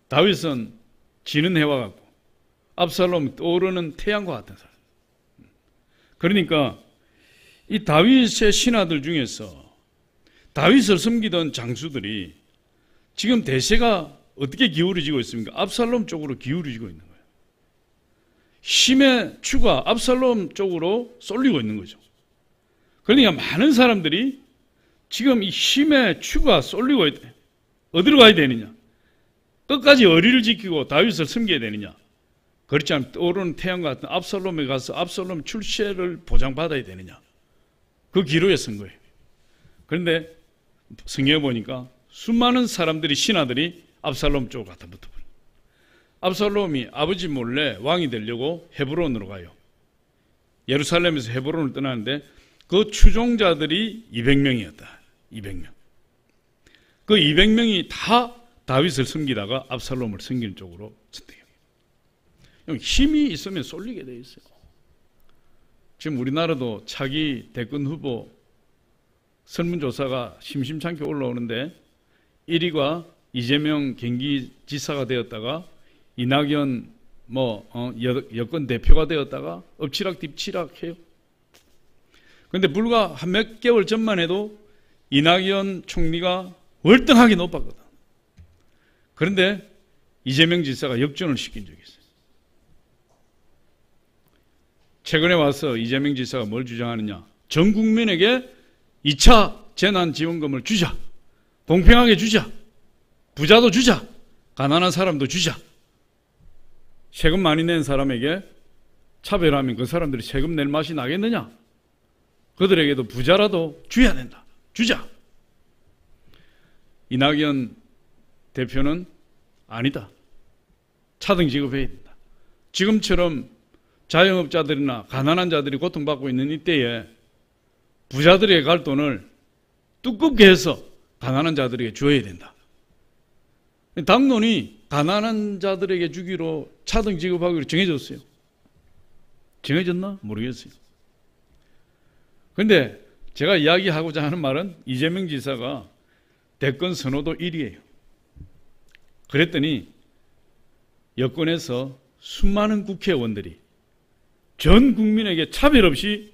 다윗은 지는 해와 같고 압살롬은 떠오르는 태양과 같은 사람. 그러니까 이 다윗의 신하들 중에서 다윗을 섬기던 장수들이 지금 대세가 어떻게 기울어지고 있습니까? 압살롬 쪽으로 기울어지고 있는 거예요. 힘의 추가 압살롬 쪽으로 쏠리고 있는 거죠. 그러니까 많은 사람들이 지금 이 힘의 추가 쏠리고 있대. 어디로 가야 되느냐? 끝까지 의리를 지키고 다윗을 섬겨야 되느냐? 그렇지 않으면 떠오르는 태양과 같은 압살롬에 가서 압살롬 출세를 보장받아야 되느냐? 그 기로에 선 거예요. 그런데 성경에 보니까 수많은 사람들이 신하들이 압살롬 쪽으로 갖다 붙어버려요. 압살롬이 아버지 몰래 왕이 되려고 헤브론으로 가요. 예루살렘에서 헤브론을 떠나는데 그 추종자들이 200명이었다. 200명. 그 200명이 다 다윗을 섬기다가 압살롬을 섬기는 쪽으로 선택해요. 힘이 있으면 쏠리게 돼 있어요. 지금 우리나라도 차기 대권 후보 설문조사가 심심찮게 올라오는데 1위가 이재명 경기지사가 되었다가 이낙연 여권 대표가 되었다가 엎치락 뒤치락 해요. 그런데 불과 한 몇 개월 전만 해도 이낙연 총리가 월등하게 높았거든. 그런데 이재명 지사가 역전을 시킨 적이 있어요. 최근에 와서 이재명 지사가 뭘 주장하느냐. 전 국민에게 2차 재난지원금을 주자. 공평하게 주자. 부자도 주자. 가난한 사람도 주자. 세금 많이 낸 사람에게 차별하면 그 사람들이 세금 낼 맛이 나겠느냐? 그들에게도 부자라도 줘야 된다. 주자. 이낙연 대표는 아니다. 차등 지급해야 된다. 지금처럼 자영업자들이나 가난한 자들이 고통받고 있는 이때에 부자들에게 갈 돈을 두껍게 해서 가난한 자들에게 줘야 된다. 당론이 가난한 자들에게 주기로 차등 지급하기로 정해졌어요. 정해졌나? 모르겠어요. 그런데 제가 이야기하고자 하는 말은 이재명 지사가 대권 선호도 1위예요. 그랬더니 여권에서 수많은 국회의원들이 전 국민에게 차별 없이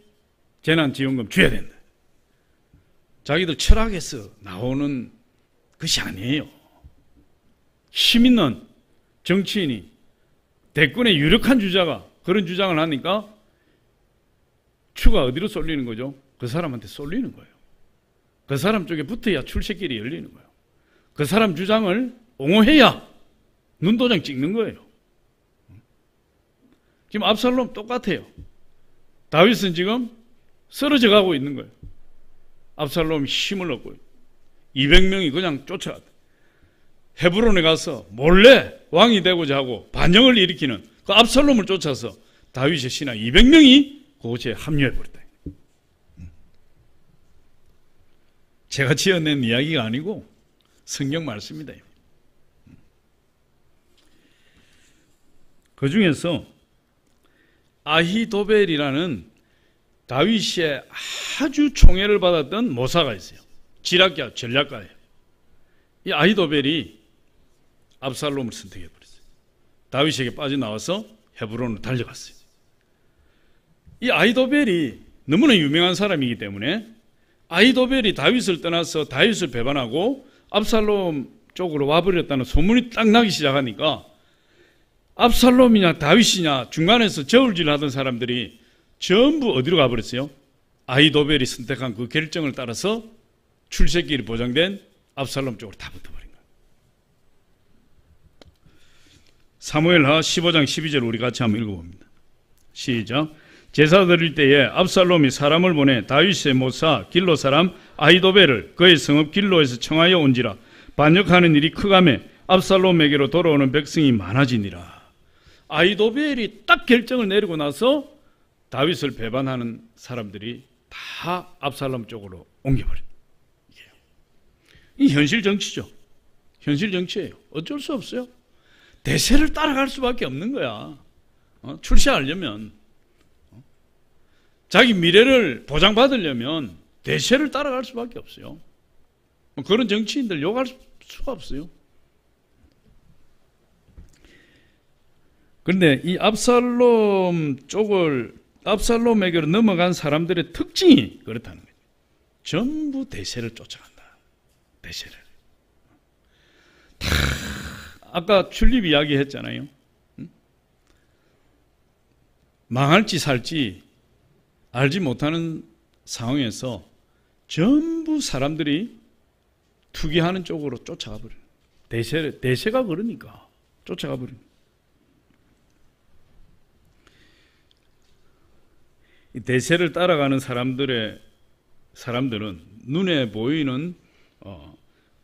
재난지원금 줘야 된다. 자기들 철학에서 나오는 것이 아니에요. 힘 있는 정치인이 대권의 유력한 주자가 그런 주장을 하니까 추가 어디로 쏠리는 거죠? 그 사람한테 쏠리는 거예요. 그 사람 쪽에 붙어야 출세길이 열리는 거예요. 그 사람 주장을 옹호해야 눈도장 찍는 거예요. 지금 압살롬 똑같아요. 다윗은 지금 쓰러져 가고 있는 거예요. 압살롬 힘을 얻고요. 200명이 그냥 쫓아갔다. 헤브론에 가서 몰래 왕이 되고자 하고 반정을 일으키는 그 압살롬을 쫓아서 다윗의 신하 200명이 그곳에 합류해버렸다. 제가 지어낸 이야기가 아니고 성경 말씀입니다. 그 중에서 아히도벨이라는 다윗의 아주 총애를 받았던 모사가 있어요. 지략가, 전략가예요. 이 아히도벨이 압살롬을 선택해버렸어요. 다윗에게 빠져나와서 헤브론으로 달려갔어요. 이 아히도벨이 너무나 유명한 사람이기 때문에 아히도벨이 다윗을 떠나서 다윗을 배반하고 압살롬 쪽으로 와버렸다는 소문이 딱 나기 시작하니까 압살롬이냐 다윗이냐 중간에서 저울질하던 사람들이 전부 어디로 가버렸어요? 아히도벨이 선택한 그 결정을 따라서 출세길이 보장된 압살롬 쪽으로 다 붙어버린 거예요. 사무엘하 15장 12절 우리 같이 한번 읽어봅니다. 시작. 제사 드릴 때에 압살롬이 사람을 보내 다윗의 모사 길로 사람 아히도벨을 그의 성읍 길로에서 청하여 온지라. 반역하는 일이 크가매 압살롬에게로 돌아오는 백성이 많아지니라. 아히도벨이 딱 결정을 내리고 나서 다윗을 배반하는 사람들이 다 압살롬 쪽으로 옮겨버려요. 이 현실 정치죠. 현실 정치예요. 어쩔 수 없어요. 대세를 따라갈 수밖에 없는 거야. 출세하려면 자기 미래를 보장받으려면 대세를 따라갈 수밖에 없어요. 그런 정치인들 욕할 수가 없어요. 그런데 이 압살롬에게로 넘어간 사람들의 특징이 그렇다는 거예요. 전부 대세를 쫓아간다. 대세를. 아까 출입 이야기 했잖아요. 망할지 살지 알지 못하는 상황에서 전부 사람들이 투기하는 쪽으로 쫓아가 버려요. 대세가 그러니까 쫓아가 버려요. 이 대세를 따라가는 사람들은 눈에 보이는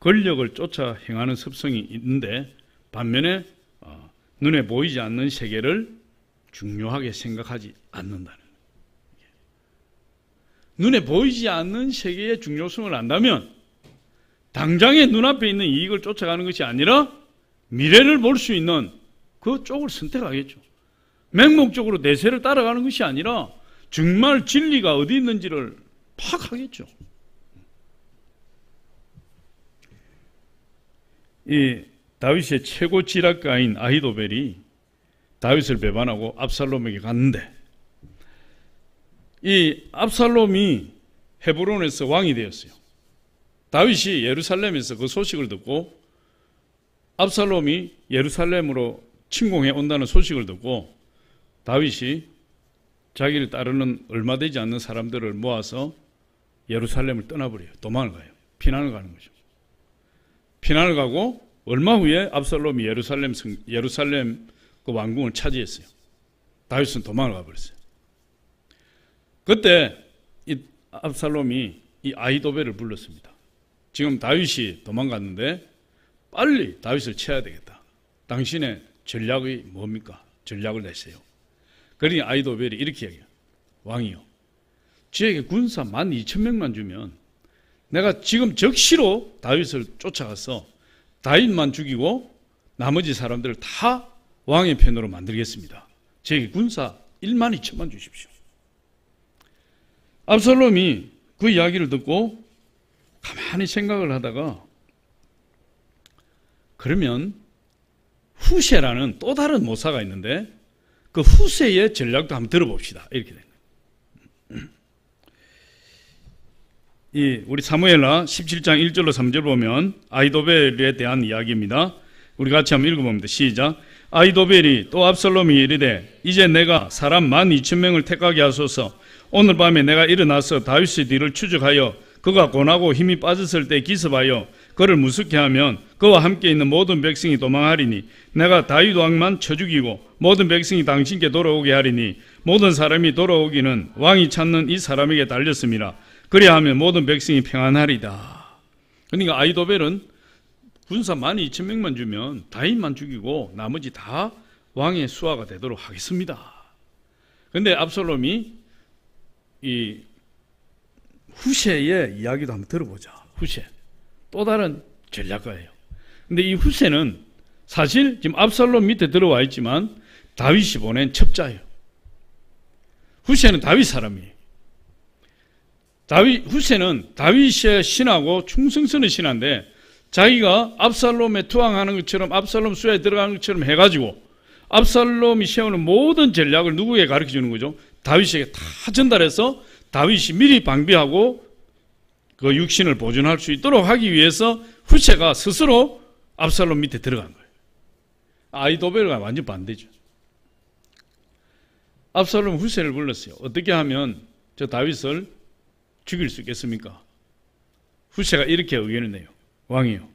권력을 쫓아 행하는 습성이 있는데 반면에 눈에 보이지 않는 세계를 중요하게 생각하지 않는다는 거예요. 눈에 보이지 않는 세계의 중요성을 안다면 당장의 눈앞에 있는 이익을 쫓아가는 것이 아니라 미래를 볼 수 있는 그 쪽을 선택하겠죠. 맹목적으로 대세를 따라가는 것이 아니라 정말 진리가 어디 있는지를 파악하겠죠. 이 다윗의 최고 지략가인 아히도벨이 다윗을 배반하고 압살롬에게 갔는데, 이 압살롬이 헤브론에서 왕이 되었어요. 다윗이 예루살렘에서 그 소식을 듣고 압살롬이 예루살렘으로 침공해 온다는 소식을 듣고 다윗이 자기를 따르는 얼마 되지 않는 사람들을 모아서 예루살렘을 떠나버려요. 도망을 가요. 피난을 가는 거죠. 피난을 가고 얼마 후에 압살롬이 예루살렘 그 왕궁을 차지했어요. 다윗은 도망을 가버렸어요. 그때 이 압살롬이 이 아히도벨을 불렀습니다. 지금 다윗이 도망갔는데 빨리 다윗을 쳐야 되겠다. 당신의 전략이 뭡니까? 전략을 내세요. 그러니 아히도벨이 이렇게 얘기해요. 왕이요, 저에게 군사 12,000명만 주면 내가 지금 즉시로 다윗을 쫓아가서 다윗만 죽이고 나머지 사람들을 다 왕의 편으로 만들겠습니다. 저에게 군사 12,000만 주십시오. 압살롬이 그 이야기를 듣고 가만히 생각을 하다가, 그러면 후세라는 또 다른 모사가 있는데 그 후세의 전략도 한번 들어봅시다. 이렇게 된 거예요. 우리 사무엘하 17장 1절로 3절 보면 아히도벨에 대한 이야기입니다. 우리 같이 한번 읽어봅니다. 시작. 아히도벨이 또 압살롬이 이르되 이제 내가 사람 12,000명을 택하게 하소서. 오늘 밤에 내가 일어나서 다윗의 뒤를 추적하여 그가 고나고 힘이 빠졌을 때 기습하여 그를 무섭게 하면 그와 함께 있는 모든 백성이 도망하리니 내가 다윗 왕만 쳐 죽이고 모든 백성이 당신께 돌아오게 하리니 모든 사람이 돌아오기는 왕이 찾는 이 사람에게 달렸습니다. 그리하면 모든 백성이 평안하리다. 그러니까 아히도벨은 군사 12,000명만 주면 다윗만 죽이고 나머지 다 왕의 수하가 되도록 하겠습니다. 그런데 압살롬이 이 후세의 이야기도 한번 들어보자. 후세, 또 다른 전략가예요. 근데 이 후세는 사실 지금 압살롬 밑에 들어와 있지만 다윗이 보낸 첩자예요. 후세는 다윗 사람이에요. 후세는 다윗의 신하고 충성스러운 신하인데 자기가 압살롬에 투항하는 것처럼 압살롬 수하에 들어가는 것처럼 해가지고 압살롬이 세우는 모든 전략을 누구에게 가르쳐 주는 거죠? 다윗에게 다 전달해서 다윗이 미리 방비하고 그 육신을 보존할 수 있도록 하기 위해서 후세가 스스로 압살롬 밑에 들어간 거예요. 아히도벨과 완전 반대죠. 압살롬 후세를 불렀어요. 어떻게 하면 저 다윗을 죽일 수 있겠습니까? 후세가 이렇게 의견을 내요. 왕이요,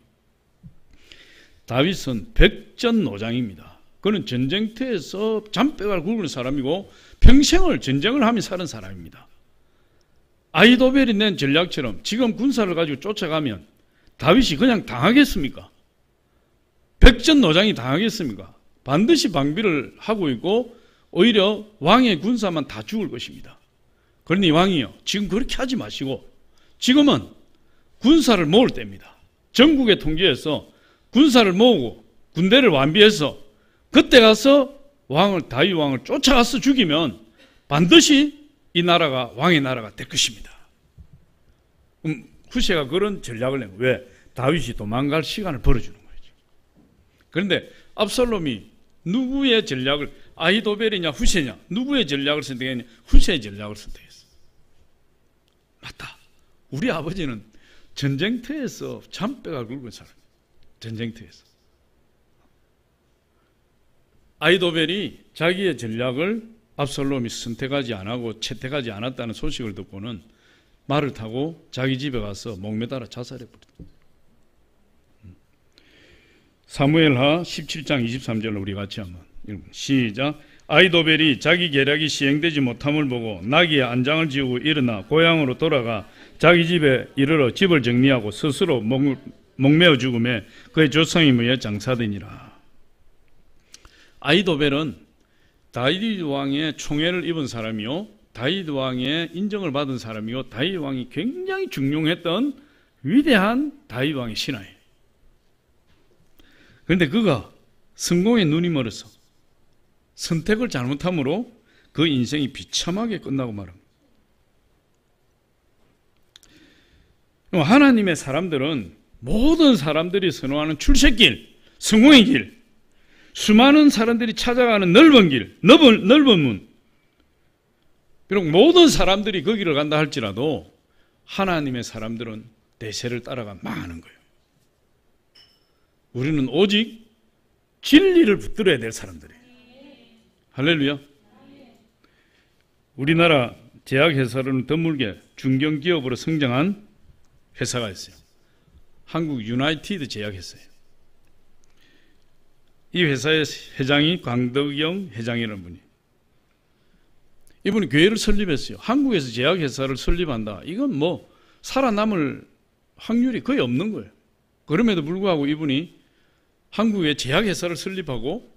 다윗은 백전노장입니다. 그는 전쟁터에서 잔뼈가 굵은 사람이고 평생을 전쟁을 하며 사는 사람입니다. 아히도벨이 낸 전략처럼 지금 군사를 가지고 쫓아가면 다윗이 그냥 당하겠습니까? 백전노장이 당하겠습니까? 반드시 방비를 하고 있고 오히려 왕의 군사만 다 죽을 것입니다. 그러니 왕이요, 지금 그렇게 하지 마시고 지금은 군사를 모을 때입니다. 전국에 통제해서 군사를 모으고 군대를 완비해서 그때 가서 다윗 왕을 쫓아가서 죽이면 반드시 이 나라가 왕의 나라가 될 것입니다. 후세가 그런 전략을 낸 거예요. 왜? 다윗이 도망갈 시간을 벌어주는 거예요. 그런데 압살롬이 누구의 전략을, 아히도벨이냐 후세냐, 누구의 전략을 선택했냐? 후세의 전략을 선택했어요. 맞다, 우리 아버지는 전쟁터에서 잔뼈가 굵은 사람, 전쟁터에서. 아히도벨이 자기의 전략을 압살롬이 선택하지 않고 채택하지 않았다는 소식을 듣고는 말을 타고 자기 집에 가서 목매달아 자살해버렸다. 사무엘하 17장 23절로 우리 같이 한번 읽어봅니다. 시작. 아히도벨이 자기 계략이 시행되지 못함을 보고 나귀에 안장을 지우고 일어나 고향으로 돌아가 자기 집에 이르러 집을 정리하고 스스로 목매어 죽음에 그의 조상이 무에 장사되니라. 아히도벨은 다윗 왕의 총애를 입은 사람이요, 다윗 왕의 인정을 받은 사람이요, 다윗 왕이 굉장히 중용했던 위대한 다윗 왕의 신하예요. 그런데 그가 성공에 눈이 멀어서 선택을 잘못함으로 그 인생이 비참하게 끝나고 말합니다. 하나님의 사람들은 모든 사람들이 선호하는 출세길, 성공의 길, 수많은 사람들이 찾아가는 넓은 길, 넓은 문. 비록 모든 사람들이 거기를 간다 할지라도 하나님의 사람들은 대세를 따라가 망하는 거예요. 우리는 오직 진리를 붙들어야 될 사람들이에요. 할렐루야. 우리나라 제약회사로는 드물게 중견기업으로 성장한 회사가 있어요. 한국 유나이티드 제약회사예요. 이 회사의 회장이 광덕영 회장이라는 분이. 이분이 교회를 설립했어요. 한국에서 제약회사를 설립한다. 이건 뭐 살아남을 확률이 거의 없는 거예요. 그럼에도 불구하고 이분이 한국에 제약회사를 설립하고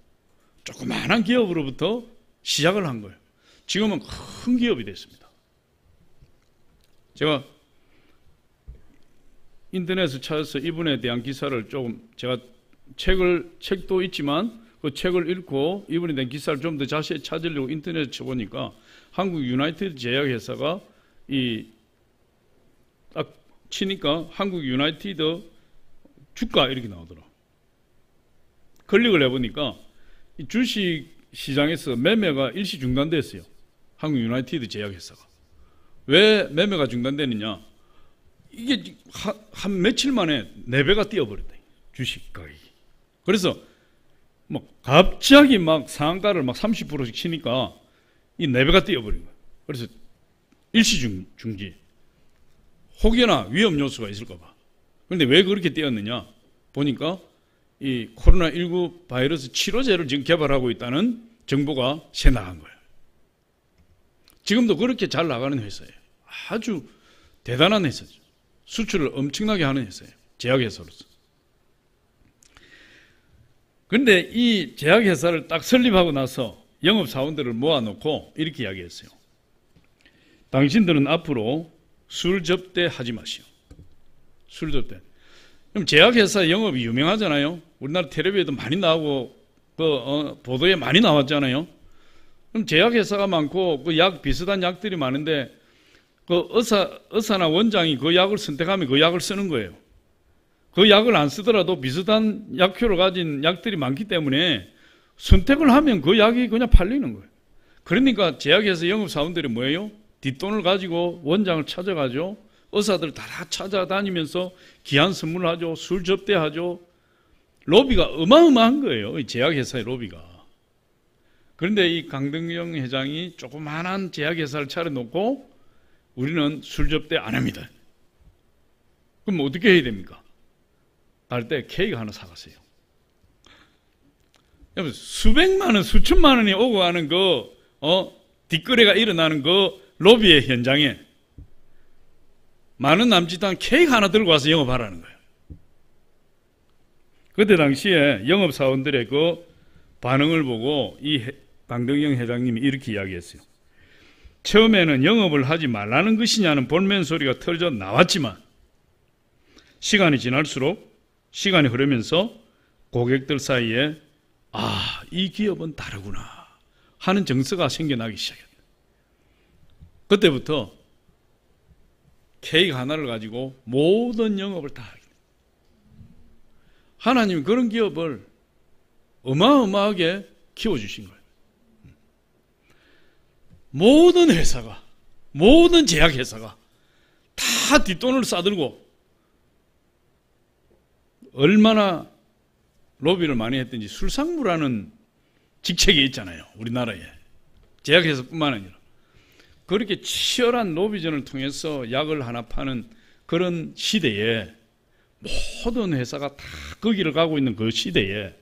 조그마한 기업으로부터 시작을 한 거예요. 지금은 큰 기업이 됐습니다. 제가 인터넷을 찾아서 이분에 대한 기사를 조금 제가 책도 있지만 그 책을 읽고 이분에 대한 기사를 좀 더 자세히 찾으려고 인터넷에 쳐보니까 한국 유나이티드 제약회사가 딱 치니까 한국 유나이티드 주가 이렇게 나오더라고요. 클릭을 해보니까 이 주식 시장에서 매매가 일시 중단됐어요. 한국 유나이티드 제약회사가. 왜 매매가 중단되느냐? 이게 한 며칠 만에 4배가 뛰어버렸다. 주식 가격이. 그래서 뭐 갑자기 막 상한가를 막 30%씩 치니까 이 4배가 뛰어버린 거예요. 그래서 일시 중지. 혹여나 위험 요소가 있을까 봐. 그런데 왜 그렇게 뛰었느냐? 보니까 이 코로나19 바이러스 치료제를 지금 개발하고 있다는 정보가 새 나간 거예요. 지금도 그렇게 잘 나가는 회사예요. 아주 대단한 회사죠. 수출을 엄청나게 하는 회사예요. 제약회사로서. 그런데 이 제약회사를 딱 설립하고 나서 영업사원들을 모아놓고 이렇게 이야기했어요. 당신들은 앞으로 술 접대 하지 마시오. 술 접대. 그럼 제약회사 영업이 유명하잖아요. 우리나라 텔레비에도 많이 나오고 보도에 많이 나왔잖아요. 그럼 제약회사가 많고 그 약 비슷한 약들이 많은데 그 의사나 원장이 그 약을 선택하면 그 약을 쓰는 거예요. 그 약을 안 쓰더라도 비슷한 약효를 가진 약들이 많기 때문에 선택을 하면 그 약이 그냥 팔리는 거예요. 그러니까 제약회사 영업사원들이 뭐예요? 뒷돈을 가지고 원장을 찾아가죠. 의사들 다 찾아다니면서 귀한 선물을 하죠. 술 접대하죠. 로비가 어마어마한 거예요. 이 제약회사의 로비가. 그런데 이 강덕영 회장이 조그마한 제약회사를 차려놓고 우리는 술 접대 안 합니다. 그럼 어떻게 해야 됩니까? 갈 때 케이크 하나 사가세요. 수백만 원, 수천만 원이 오고 가는 뒷거래가 일어나는 그 로비의 현장에 많은 남짓한 케이크 하나 들고 와서 영업하라는 거예요. 그때 당시에 영업사원들의 그 반응을 보고 이 강덕영 회장님이 이렇게 이야기했어요. 처음에는 영업을 하지 말라는 것이냐는 볼멘 소리가 터져 나왔지만 시간이 지날수록 시간이 흐르면서 고객들 사이에 이 기업은 다르구나 하는 정서가 생겨나기 시작했다. 그때부터 케이크 하나를 가지고 모든 영업을 다 하게 됩니다. 하나님이 그런 기업을 어마어마하게 키워주신 거예요. 모든 회사가, 모든 제약회사가 다 뒷돈을 싸들고 얼마나 로비를 많이 했든지 술상무라는 직책이 있잖아요. 우리나라에. 제약회사뿐만 아니라. 그렇게 치열한 로비전을 통해서 약을 하나 파는 그런 시대에 모든 회사가 다 거기를 가고 있는 그 시대에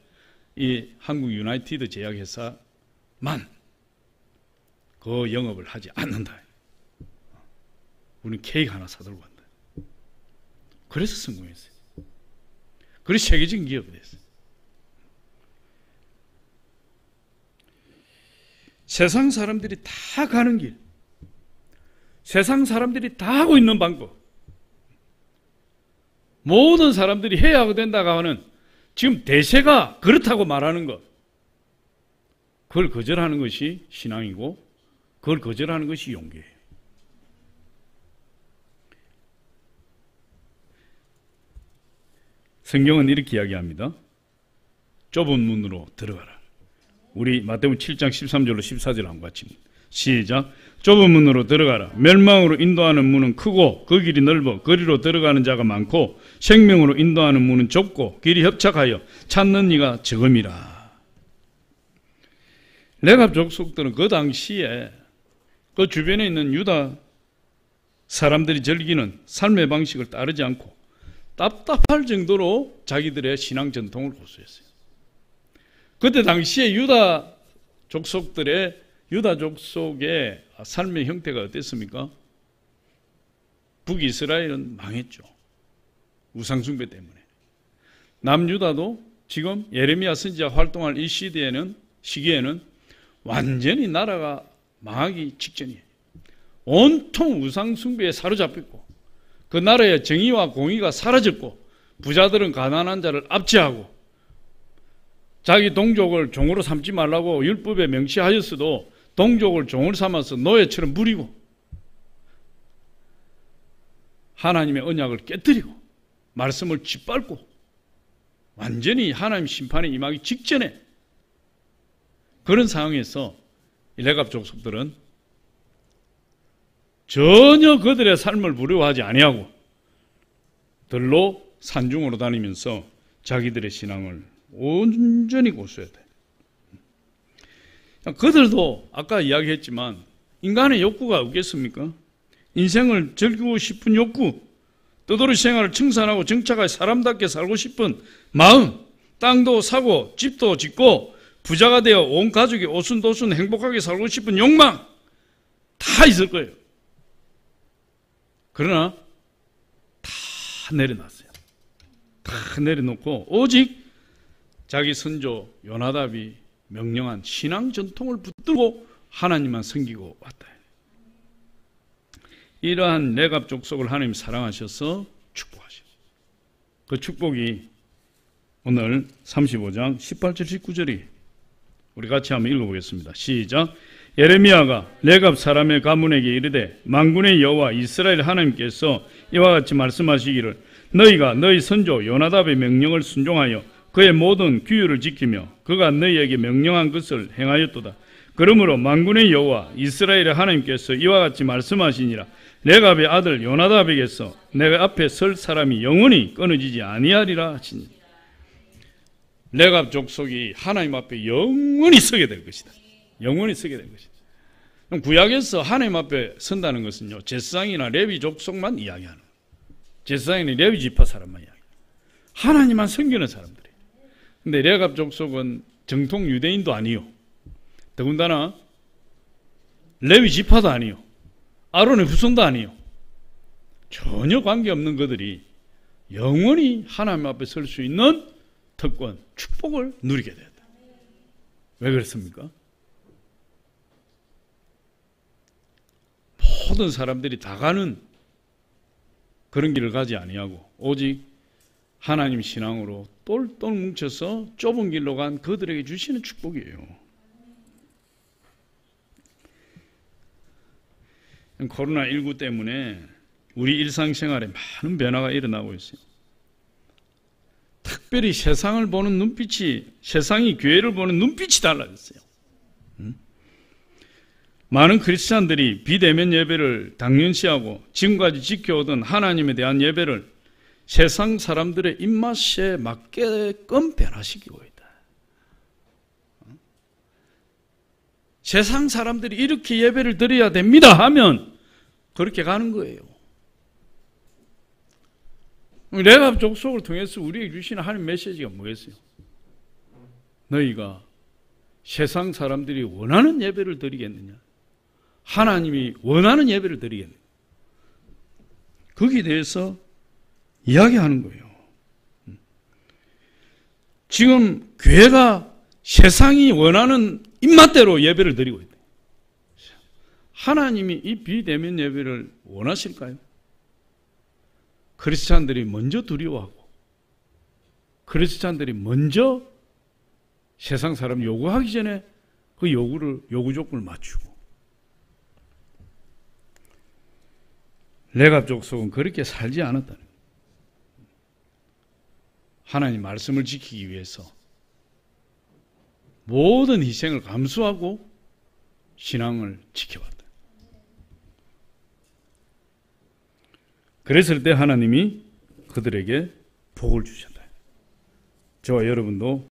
이 한국 유나이티드 제약회사만 그 영업을 하지 않는다. 우리는 케이크 하나 사들고 간다. 그래서 성공했어요. 그래서 세계적인 기업이 됐어요. 세상 사람들이 다 가는 길, 세상 사람들이 다 하고 있는 방법, 모든 사람들이 해야 된다고 하는 지금 대세가 그렇다고 말하는 것, 그걸 거절하는 것이 신앙이고 그걸 거절하는 것이 용기예요. 성경은 이렇게 이야기합니다. 좁은 문으로 들어가라. 우리 마태복음 7장 13절로 14절 한번 같이 시작. 좁은 문으로 들어가라. 멸망으로 인도하는 문은 크고 그 길이 넓어 거리로 들어가는 자가 많고 생명으로 인도하는 문은 좁고 길이 협착하여 찾는 이가 적음이라. 레갑 족속들은 그 당시에 그 주변에 있는 유다 사람들이 즐기는 삶의 방식을 따르지 않고 답답할 정도로 자기들의 신앙 전통을 고수했어요. 그때 당시에 유다 족속의 삶의 형태가 어땠습니까? 북이스라엘은 망했죠. 우상숭배 때문에. 남유다도 지금 예레미야 선지자 활동할 이 시기에는 완전히 나라가 망하기 직전이에요. 온통 우상숭배에 사로잡혔고 그 나라의 정의와 공의가 사라졌고 부자들은 가난한 자를 압제하고 자기 동족을 종으로 삼지 말라고 율법에 명시하였어도 동족을 종을 삼아서 노예처럼 부리고 하나님의 언약을 깨뜨리고 말씀을 짓밟고 완전히 하나님 심판에 임하기 직전에 그런 상황에서 레갑 족속들은 전혀 그들의 삶을 부러워하지 아니하고 들로 산중으로 다니면서 자기들의 신앙을 온전히 고수했다. 그들도 아까 이야기했지만 인간의 욕구가 없겠습니까? 인생을 즐기고 싶은 욕구, 떠돌이 생활을 청산하고 정착하여 사람답게 살고 싶은 마음, 땅도 사고 집도 짓고 부자가 되어 온 가족이 오순도순 행복하게 살고 싶은 욕망 다 있을 거예요. 그러나 다 내려놨어요. 다 내려놓고 오직 자기 선조 요나답이 명령한 신앙 전통을 붙들고 하나님만 섬기고 왔다. 이러한 레갑 족속을 하나님 사랑하셔서 축복하셨어요. 그 축복이 오늘 35장 18절 19절이 우리 같이 한번 읽어보겠습니다. 시작. 예레미야가 레갑 사람의 가문에게 이르되 만군의 여호와 이스라엘 하나님께서 이와 같이 말씀하시기를 너희가 너희 선조 요나답의 명령을 순종하여 그의 모든 규율을 지키며 그가 너희에게 명령한 것을 행하였도다. 그러므로 만군의 여호와 이스라엘의 하나님께서 이와 같이 말씀하시니라. 레갑의 아들 요나답에게서 내가 앞에 설 사람이 영원히 끊어지지 아니하리라 하시니. 레갑 족속이 하나님 앞에 영원히 서게 될 것이다. 영원히 서게 될 것이다. 그럼 구약에서 하나님 앞에 선다는 것은요, 제사장이나 레위 족속만 이야기하는 거예요. 제사장이나 레위 지파 사람만 이야기해요. 하나님만 섬기는 사람들. 근데 레갑 족속은 정통 유대인도 아니요. 더군다나 레위 지파도 아니요. 아론의 후손도 아니요. 전혀 관계없는 그들이 영원히 하나님 앞에 설 수 있는 특권, 축복을 누리게 된다. 왜 그렇습니까? 모든 사람들이 다 가는 그런 길을 가지 아니하고 오직 하나님 신앙으로 똘똘 뭉쳐서 좁은 길로 간 그들에게 주시는 축복이에요. 코로나19 때문에 우리 일상생활에 많은 변화가 일어나고 있어요. 특별히 세상을 보는 눈빛이, 세상이 교회를 보는 눈빛이 달라졌어요. 많은 크리스찬들이 비대면 예배를 당연시하고 지금까지 지켜오던 하나님에 대한 예배를 세상 사람들의 입맛에 맞게끔 변화시키고 있다. 세상 사람들이 이렇게 예배를 드려야 됩니다 하면 그렇게 가는 거예요. 레갑 족속을 통해서 우리에게 주시는 하나님 메시지가 뭐겠어요? 너희가 세상 사람들이 원하는 예배를 드리겠느냐? 하나님이 원하는 예배를 드리겠느냐? 거기에 대해서 이야기하는 거예요. 지금 교회가 세상이 원하는 입맛대로 예배를 드리고 있다. 하나님이 이 비대면 예배를 원하실까요? 크리스찬들이 먼저 두려워하고 크리스찬들이 먼저 세상 사람 요구하기 전에 그 요구 조건을 맞추고 레갑 족속은 그렇게 살지 않았다는 거예요. 하나님 말씀을 지키기 위해서 모든 희생을 감수하고 신앙을 지켜왔다. 그랬을 때 하나님이 그들에게 복을 주셨다. 저와 여러분도